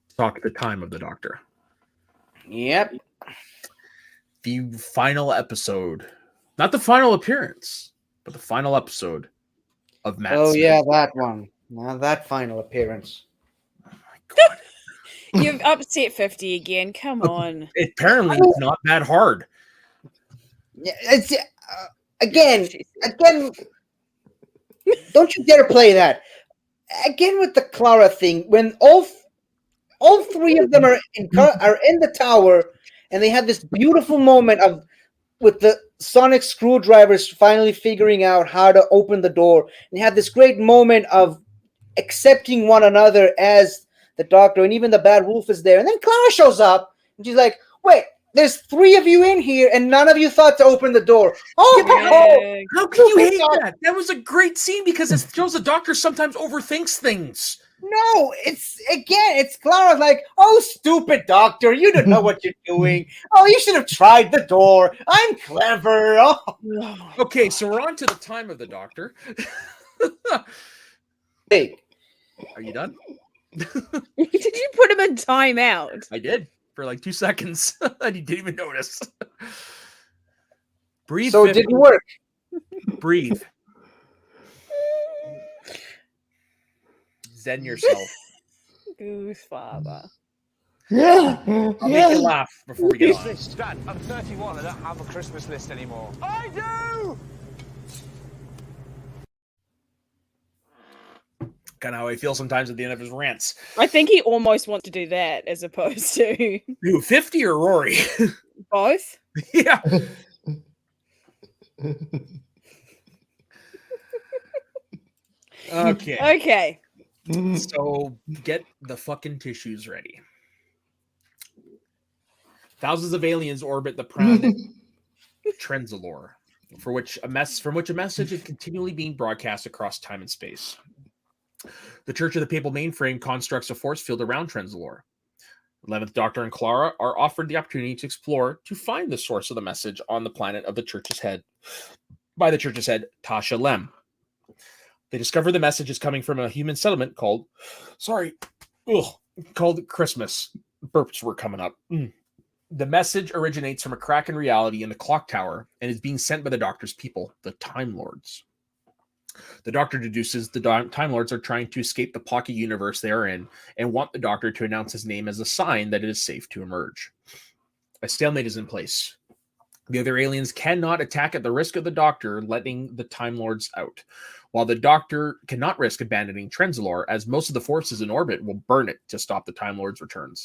to talk the time of the Doctor. Yep. The final episode. Not the final appearance, but the final episode of Matt Smith. Yeah, that one. Now that final appearance. Oh my God. You've upset 50 again. Come on. Apparently it's not that hard. Yeah, it's again. Don't you dare play that. Again with the Clara thing, when all three of them are in the tower, and they have this beautiful moment with the sonic screwdrivers finally figuring out how to open the door, and they have this great moment of accepting one another as the Doctor, and even the Bad Wolf is there, and then Clara shows up, and she's like, "Wait, there's 3 of you in here, and none of you thought to open the door. Oh, how can you hate that? That was a great scene because it shows the Doctor sometimes overthinks things. No, it's Clara's like, oh, stupid Doctor, you don't know what you're doing. Oh, you should have tried the door. I'm clever. Oh. Okay, so we're on to the time of the Doctor. Hey, are you done? Did you put him in timeout? I did. For like 2 seconds, and he didn't even notice. Breathe. So it didn't work. Breathe. Zen yourself. Goose father. Yeah. I'll make you laugh before we get on. Dad, I'm 31. I don't have a Christmas list anymore. I do. Kind of how I feel sometimes at the end of his rants. I think he almost wants to do that as opposed to Who, 50 or Rory? both. Yeah. Okay. So get the fucking tissues ready. Thousands of aliens orbit the planet Trenzalore, from which a message is continually being broadcast across time and space. The Church of the Papal Mainframe constructs a force field around Trenzalore. 11th Doctor and Clara are offered the opportunity to find the source of the message on the planet of the Church's head, by the Church's head, Tasha Lem. They discover the message is coming from a human settlement called Christmas. Burps were coming up. The message originates from a crack in reality in the clock tower and is being sent by the Doctor's people, the Time Lords. The Doctor deduces the Time Lords are trying to escape the pocket universe they are in and want the Doctor to announce his name as a sign that it is safe to emerge. A stalemate is in place. The other aliens cannot attack at the risk of the Doctor letting the Time Lords out, while the Doctor cannot risk abandoning Trenzalore, as most of the forces in orbit will burn it to stop the Time Lords' return.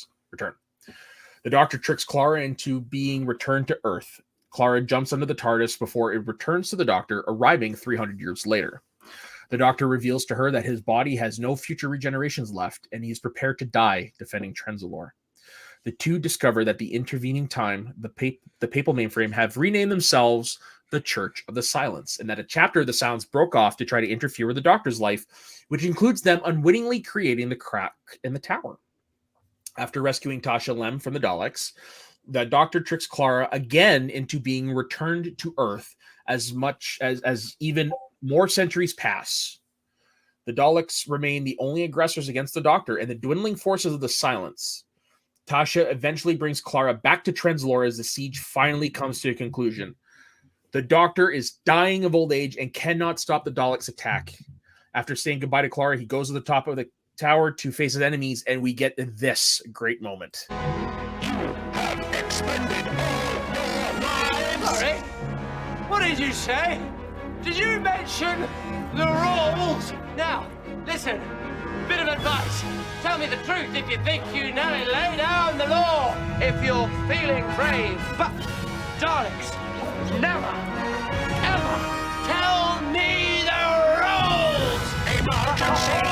The Doctor tricks Clara into being returned to Earth. Clara jumps under the TARDIS before it returns to the Doctor, arriving 300 years later. The Doctor reveals to her that his body has no future regenerations left, and he is prepared to die defending Trenzalore. The two discover that the intervening time, the papal mainframe, have renamed themselves the Church of the Silence, and that a chapter of the Silence broke off to try to interfere with the Doctor's life, which includes them unwittingly creating the crack in the tower. After rescuing Tasha Lem from the Daleks, the Doctor tricks Clara again into being returned to Earth as much as even more centuries pass. The Daleks remain the only aggressors against the Doctor and the dwindling forces of the Silence. Tasha eventually brings Clara back to Trenzalore as the siege finally comes to a conclusion. The Doctor is dying of old age and cannot stop the Daleks' attack. After saying goodbye to Clara, he goes to the top of the tower to face his enemies, and we get this great moment. You have expended all your lives! Sorry? What did you say? Did you mention the rules? Now, listen, bit of advice. Tell me the truth if you think you know it. Lay down the law if you're feeling brave. But, Daleks, never, ever tell me the rules! Emergency!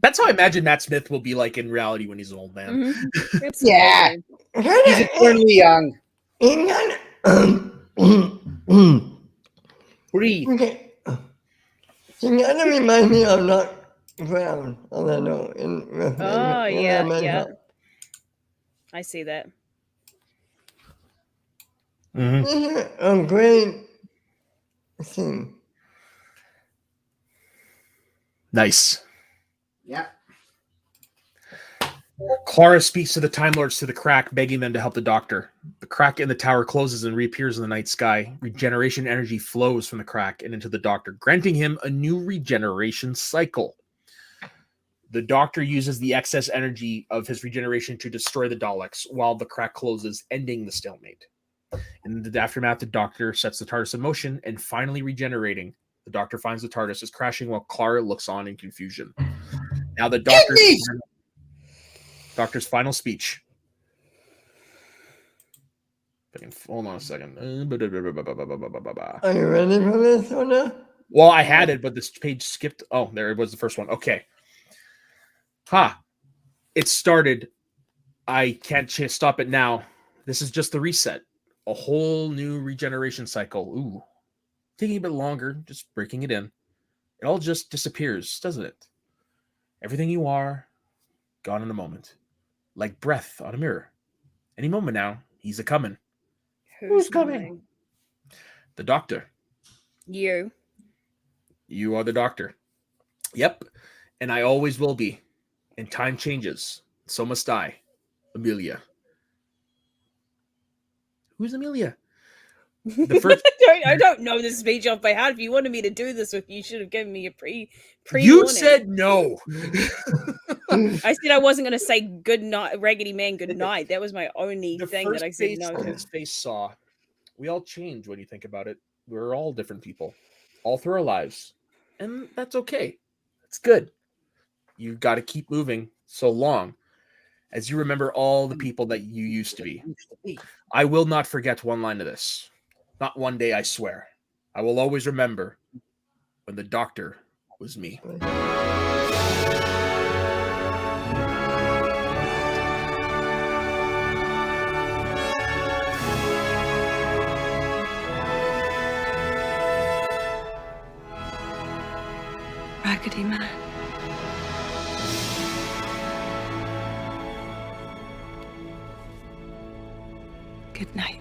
That's how I imagine Matt Smith will be like in reality when he's an old man. Mm-hmm. Yeah. He's eternally young. Breathe. Okay. You gotta remind me of Doc Brown on that note. Yeah. I see that. Mm-hmm. A great scene. Nice. Yeah. Clara speaks to the Time Lords through the crack, begging them to help the Doctor. The crack in the tower closes and reappears in the night sky. Regeneration energy flows from the crack and into the Doctor, granting him a new regeneration cycle. The Doctor uses the excess energy of his regeneration to destroy the Daleks, while the crack closes, ending the stalemate. In the aftermath, the Doctor sets the TARDIS in motion and finally regenerating. The Doctor finds the TARDIS is crashing while Clara looks on in confusion. Now the Doctor's final speech. Hold on a second. Are you ready for this one now? Well, I had it, but this page skipped. Oh, there it was, the first one. Okay. It started. I can't stop it now. This is just the reset. A whole new regeneration cycle. Ooh. Taking a bit longer, just breaking it in. It all just disappears, doesn't it? Everything you are, gone in a moment. Like breath on a mirror. Any moment now, he's a-coming. Who's coming? The Doctor. You. You are the Doctor. Yep. And I always will be. And time changes. So must I. Amelia. Who's Amelia? The first... I don't know this speech off by heart. If you wanted me to do this with you, should have given me a pre. You said no. I said I wasn't going to say good night, Raggedy Man, good night. That was my only thing that I said no to. His face saw. We all change when you think about it. We're all different people, all through our lives, and that's okay. It's good. You've got to keep moving so long as you remember all the people that you used to be. I will not forget one line of this. Not one day, I swear. I will always remember when the Doctor was me. Raggedy Man. Good night.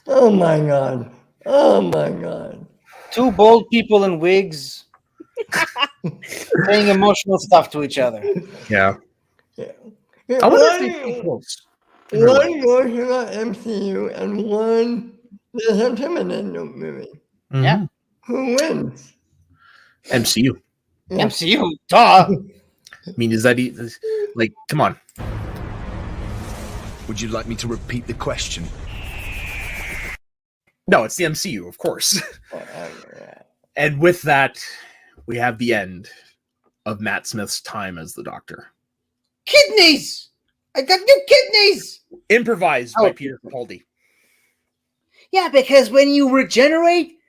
Oh my God. Oh my God. Two bold people in wigs saying emotional stuff to each other. Yeah. Yeah. I wonder if they close. One goes to the MCU and one There's a Terminator movie. Mm-hmm. Yeah. Who wins? MCU. Yeah. MCU, duh. I mean, is that like? Come on. Would you like me to repeat the question? No, it's the MCU, of course. And with that, we have the end of Matt Smith's time as the Doctor. Kidneys! I got new kidneys! Improvised by Peter Capaldi. Yeah, because when you regenerate,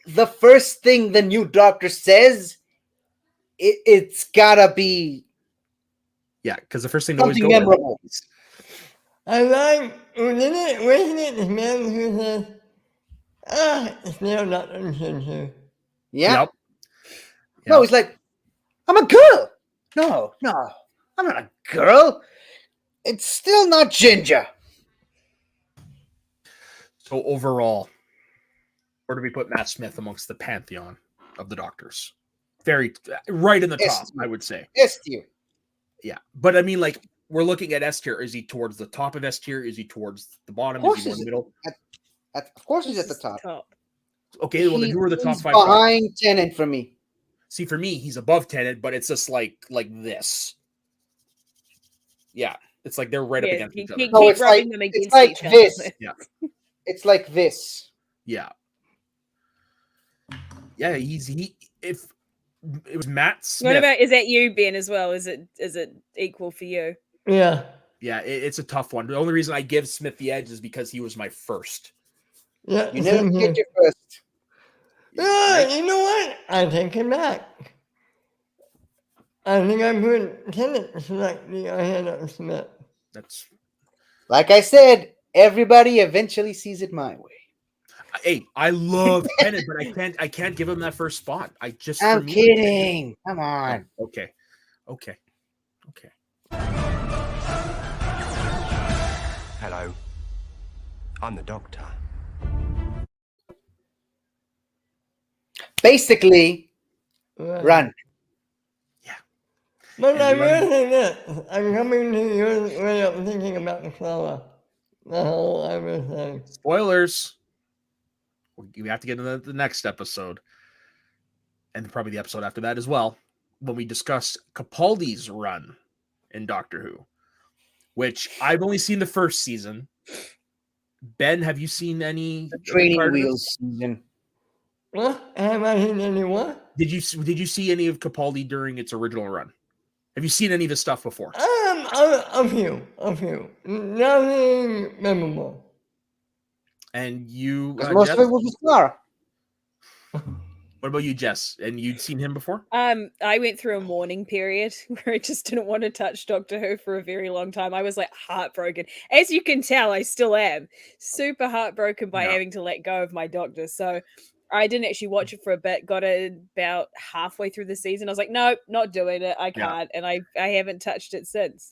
the first thing the new Doctor says, it's gotta be... Yeah, because the first thing that always something goes memorable. I like, wasn't it this man who says, it's now not uncensored. Yeah. Yep. No, he's like, I'm a girl. No, I'm not a girl. It's still not Ginger. So overall, where do we put Matt Smith amongst the Pantheon of the Doctors? Very right in the top, I would say. S tier. Yeah, but I mean, like, we're looking at S tier. Is he towards the top of S tier? Is he towards the bottom? Is he more in the middle? Of course he's at the top. Okay, well, then who are the top 5? Behind Tennant for me. See, for me, he's above Tennant, but it's just like this. Yeah, it's like they're right up against each other. No, it's like this. Yeah. It's like this. Yeah. Yeah, if it was Matt Smith. What about, is that you, Ben, as well? Is it equal for you? Yeah. Yeah, it's a tough one. The only reason I give Smith the edge is because he was my first. Yeah. You never get your first. Yeah, you know what? I take it back. I think I put Tennant slightly ahead of Smith. That's like I said, everybody eventually sees it my way. Hey, I love Tennant, but I can't give him that first spot. I'm kidding. Come on. Oh, okay. Hello. I'm the Doctor. Basically, run. Yeah. But I will say this. I'm coming to your way of thinking about the flower. The whole everything. Spoilers. We have to get into the next episode. And probably the episode after that as well. When we discuss Capaldi's run in Doctor Who. Which I've only seen the first season. Ben, have you seen any? The training wheels season. What? Have I seen any what? Did you see any of Capaldi during its original run? Have you seen any of his stuff before? A few. Nothing memorable. And you, most of it was with Clara. What about you, Jess? And you'd seen him before? I went through a mourning period where I just didn't want to touch Doctor Who for a very long time. I was like heartbroken. As you can tell, I still am super heartbroken by having to let go of my Doctor. So I didn't actually watch it for a bit. Got it about halfway through the season. I was like, nope, not doing it. I can't. And I haven't touched it since.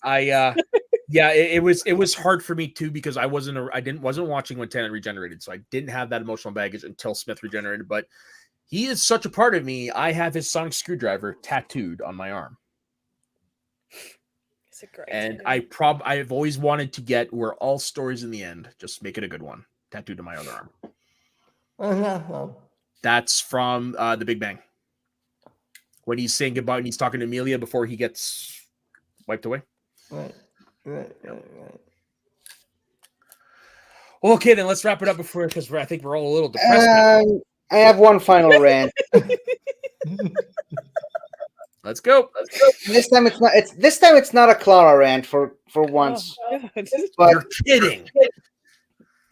Yeah, it was hard for me too because I wasn't watching when Tennant regenerated, so I didn't have that emotional baggage until Smith regenerated. But he is such a part of me. I have his sonic screwdriver tattooed on my arm. It's a great. And I've always wanted to get where all stories in the end. Just make it a good one. Tattooed on my other arm. What's that from? That's from The Big Bang. When he's saying goodbye and he's talking to Amelia before he gets wiped away. Right. Well, okay, then let's wrap it up because I think we're all a little depressed. I have one final rant. Let's go. This time it's not a Clara rant for once. Oh, but you're kidding.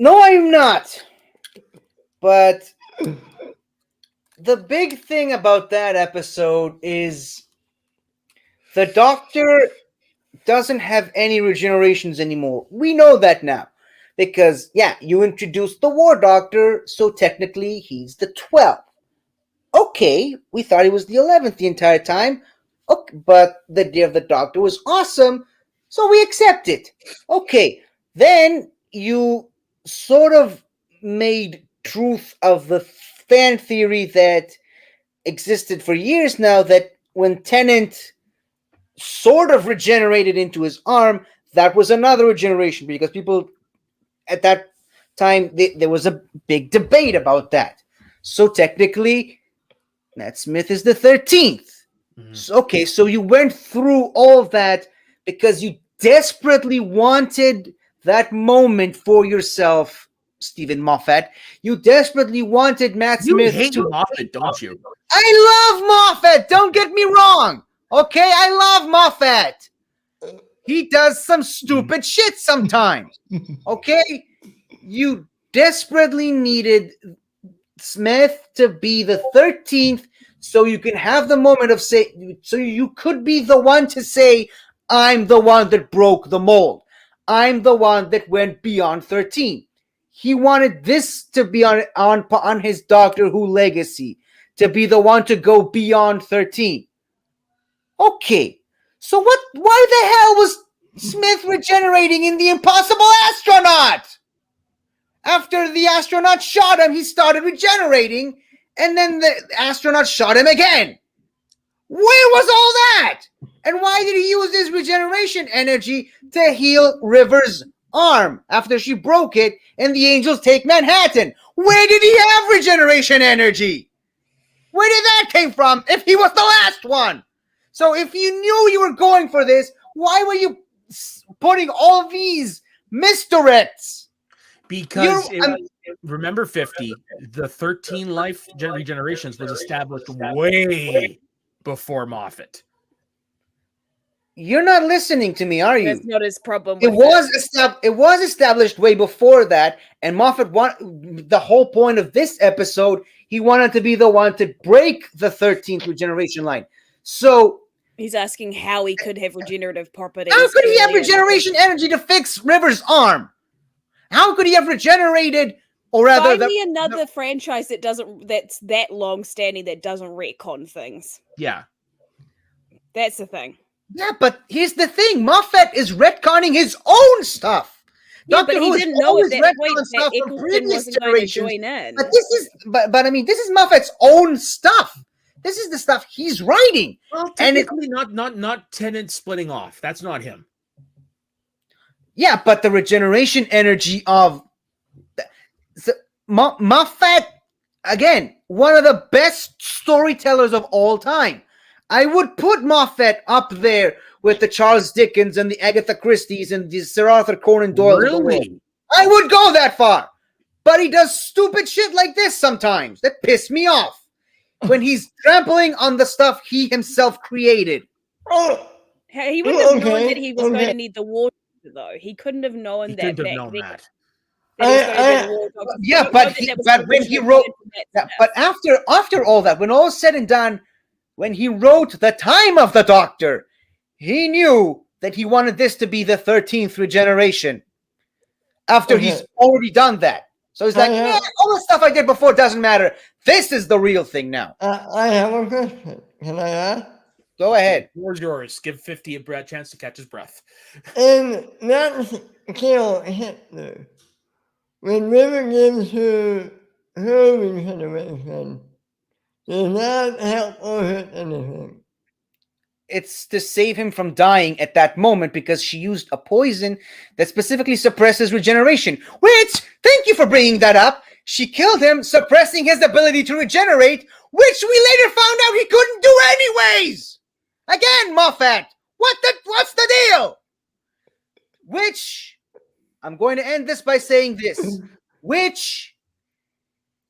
No, I'm not. But the big thing about that episode is the Doctor doesn't have any regenerations anymore. We know that now. Because, you introduced the War Doctor, so technically he's the 12th. Okay, we thought he was the 11th the entire time. Okay, but the Day of the Doctor was awesome, so we accept it. Okay, then you sort of made truth of the fan theory that existed for years now that when Tennant sort of regenerated into his arm, that was another regeneration because people at that time, there was a big debate about that. So technically, Matt Smith is the 13th. So, okay, so you went through all of that because you desperately wanted that moment for yourself, Stephen Moffat. You desperately wanted Matt Smith hate to... Moffat, don't you? I love Moffat! Don't get me wrong! Okay, I love Moffat! He does some stupid shit sometimes. Okay? You desperately needed Smith to be the 13th so you can have the moment of so you could be the one to say, I'm the one that broke the mold. I'm the one that went beyond 13. He wanted this to be on his Doctor Who legacy, to be the one to go beyond 13. Okay, so why the hell was Smith regenerating in The Impossible Astronaut? After the astronaut shot him, he started regenerating, and then the astronaut shot him again. Where was all that? And why did he use his regeneration energy to heal River's arm after she broke it and the angels take Manhattan? Where did he have regeneration energy? Where did that came from if he was the last one? So if you knew you were going for this, why were you putting all these misdirects? Because remember 50, the 13 life regenerations was established way before Moffat. You're not listening to me, are you? That's not his problem. It was established way before that, and Moffat the whole point of this episode, he wanted to be the one to break the 13th regeneration line. So he's asking how he could have regenerative properties. How could he have regeneration energy to fix River's arm? How could he have regenerated, or rather, find me another franchise that's that long standing that doesn't retcon things. Yeah, that's the thing. Yeah, but here's the thing: Moffat is retconning his own stuff. Yeah, Doctor Who didn't know at that point that Eccleston wasn't going to join in. But I mean, this is Moffat's own stuff. This is the stuff he's writing, well, and it's not Tennant splitting off. That's not him. Yeah, but the regeneration energy of Moffat, again, one of the best storytellers of all time. I would put Moffat up there with the Charles Dickens and the Agatha Christie's and the Sir Arthur Conan Doyle. Really? I would go that far. But he does stupid shit like this sometimes that piss me off. When he's trampling on the stuff he himself created. He wouldn't have known that he was going to need the water, though. He couldn't have known he that. Couldn't have known that. Yeah, but when he wrote that, but after all that, when all is said and done, when he wrote The Time of the Doctor, he knew that he wanted this to be the 13th regeneration. After he's already done that. So he's like, yeah, all the stuff I did before doesn't matter. This is the real thing now. I have a question. Can I ask? Go ahead. Where's yours? Give 50 a chance to catch his breath. And that's kill Hitler. When River gives her regeneration, does that help or hurt anything? It's to save him from dying at that moment because she used a poison that specifically suppresses regeneration. Which, thank you for bringing that up. She killed him, suppressing his ability to regenerate, which we later found out he couldn't do anyways. Again, Moffat, what's the deal? Which, I'm going to end this by saying this, which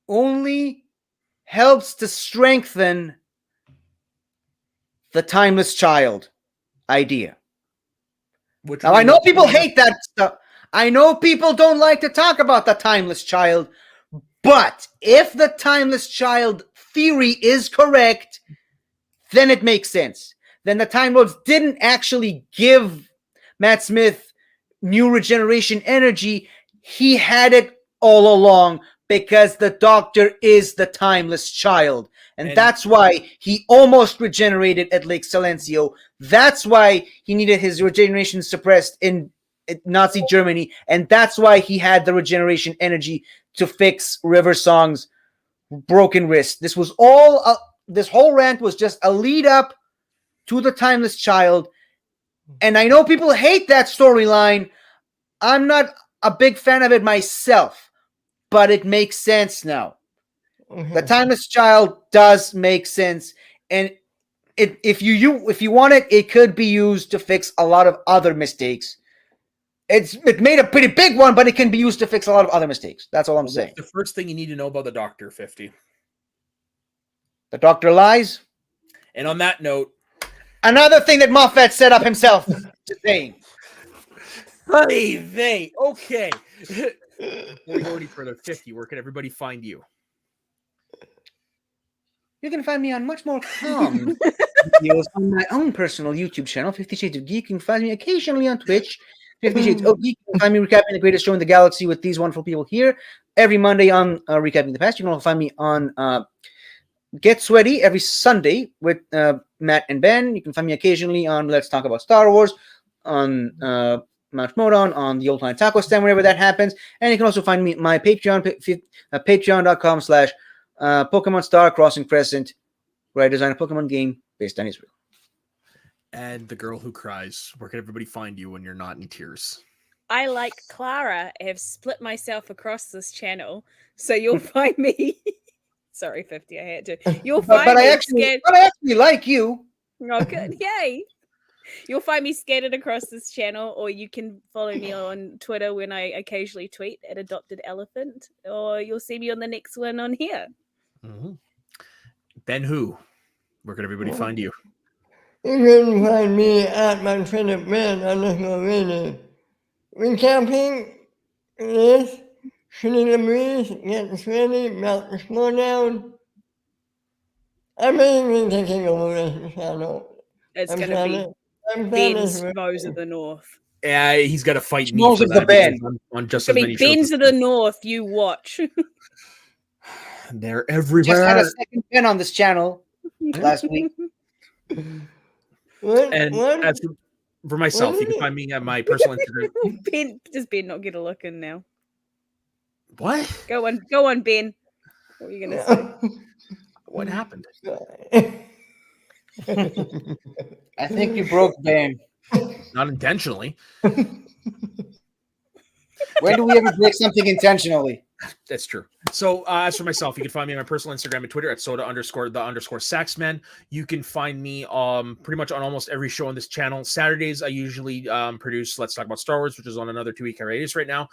only helps to strengthen the timeless child idea. Now, I know people hate that stuff. I know people don't like to talk about the timeless child, but if the timeless child theory is correct, then it makes sense. Then the Time Lords didn't actually give Matt Smith new regeneration energy. He had it all along because the Doctor is the timeless child. And that's why he almost regenerated at Lake Silencio. That's why he needed his regeneration suppressed in Nazi Germany. And that's why he had the regeneration energy to fix River Song's broken wrist. This was all, this whole rant was just a lead up to the timeless child. And I know people hate that storyline. I'm not a big fan of it myself. but it makes sense now. The Timeless Child does make sense, and if you want it, it could be used to fix a lot of other mistakes. It made a pretty big one, but it can be used to fix a lot of other mistakes. That's all I'm saying. The first thing you need to know about the Doctor, 50. The Doctor lies. And on that note, another thing that Moffat set up himself to say. Hey, okay. Before we go any further, 50, where can everybody find you? You can find me on much more calm videos on my own personal YouTube channel, 50 Shades of Geek. You can find me occasionally on Twitch, 50 Shades of Geek. You can find me recapping the greatest show in the galaxy with these wonderful people here every Monday on Recapping the Past. You can also find me on Get Sweaty every Sunday with Matt and Ben. You can find me occasionally on Let's Talk About Star Wars, on Mount Modon, on the Old Time Taco Stand, whenever that happens. And you can also find me at my Patreon, patreon.com/Pokemon Star Crossing Crescent, where I design a Pokemon game based on Israel. And the girl who cries, where can everybody find you when you're not in tears? I, like Clara, have split myself across this channel, so you'll find me. Sorry, 50, I had to. You'll find but me I actually like you. Oh, good. Yay. You'll find me scattered across this channel, or you can follow me on Twitter when I occasionally tweet at Adopted Elephant, or you'll see me on the next one on here. Mm-hmm. Ben Who, where can everybody find you? You can find me at my Twitter @Ben_radio. Recapping this, shooting the breeze, getting sweaty, melt the snow down. I'm really taking over this channel. It's going to be Ben's Bows of the North. Yeah, he's got to fight me for that. Ben. On just as many Ben's of the North, you watch. They're everywhere. Just had a second Ben on this channel last week. As for myself, you can find me at my personal Instagram. Does Ben not get a look in now? What? Go on, Ben. What are you going to say? What happened? I think you broke Ben. Not intentionally. When do we ever break something intentionally? That's true. So as for myself, you can find me on my personal Instagram and Twitter at soda_the_saxman. You can find me pretty much on almost every show on this channel. Saturdays, I usually produce Let's Talk About Star Wars, which is on another 2-week hiatus right now.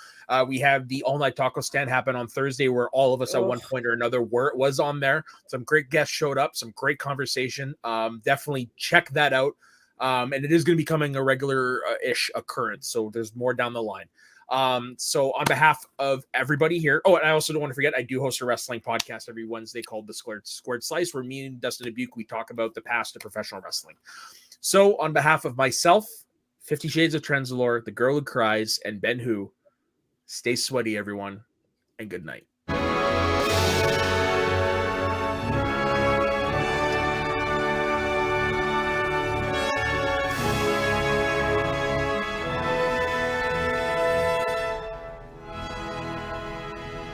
We have the all-night taco stand happen on Thursday, where all of us at one point or another was on there. Some great guests showed up, some great conversation. Definitely check that out. And it is going to be becoming a regular-ish occurrence, so there's more down the line. So on behalf of everybody here, and I also don't want to forget, I do host a wrestling podcast every Wednesday called The Squared Slice, where me and Dustin Dubuque, we talk about the past of professional wrestling. So on behalf of myself, 50 Shades of Trenzalore, The Girl Who Cries, and Ben Who, stay sweaty, everyone, and good night.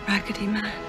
Raggedy Man.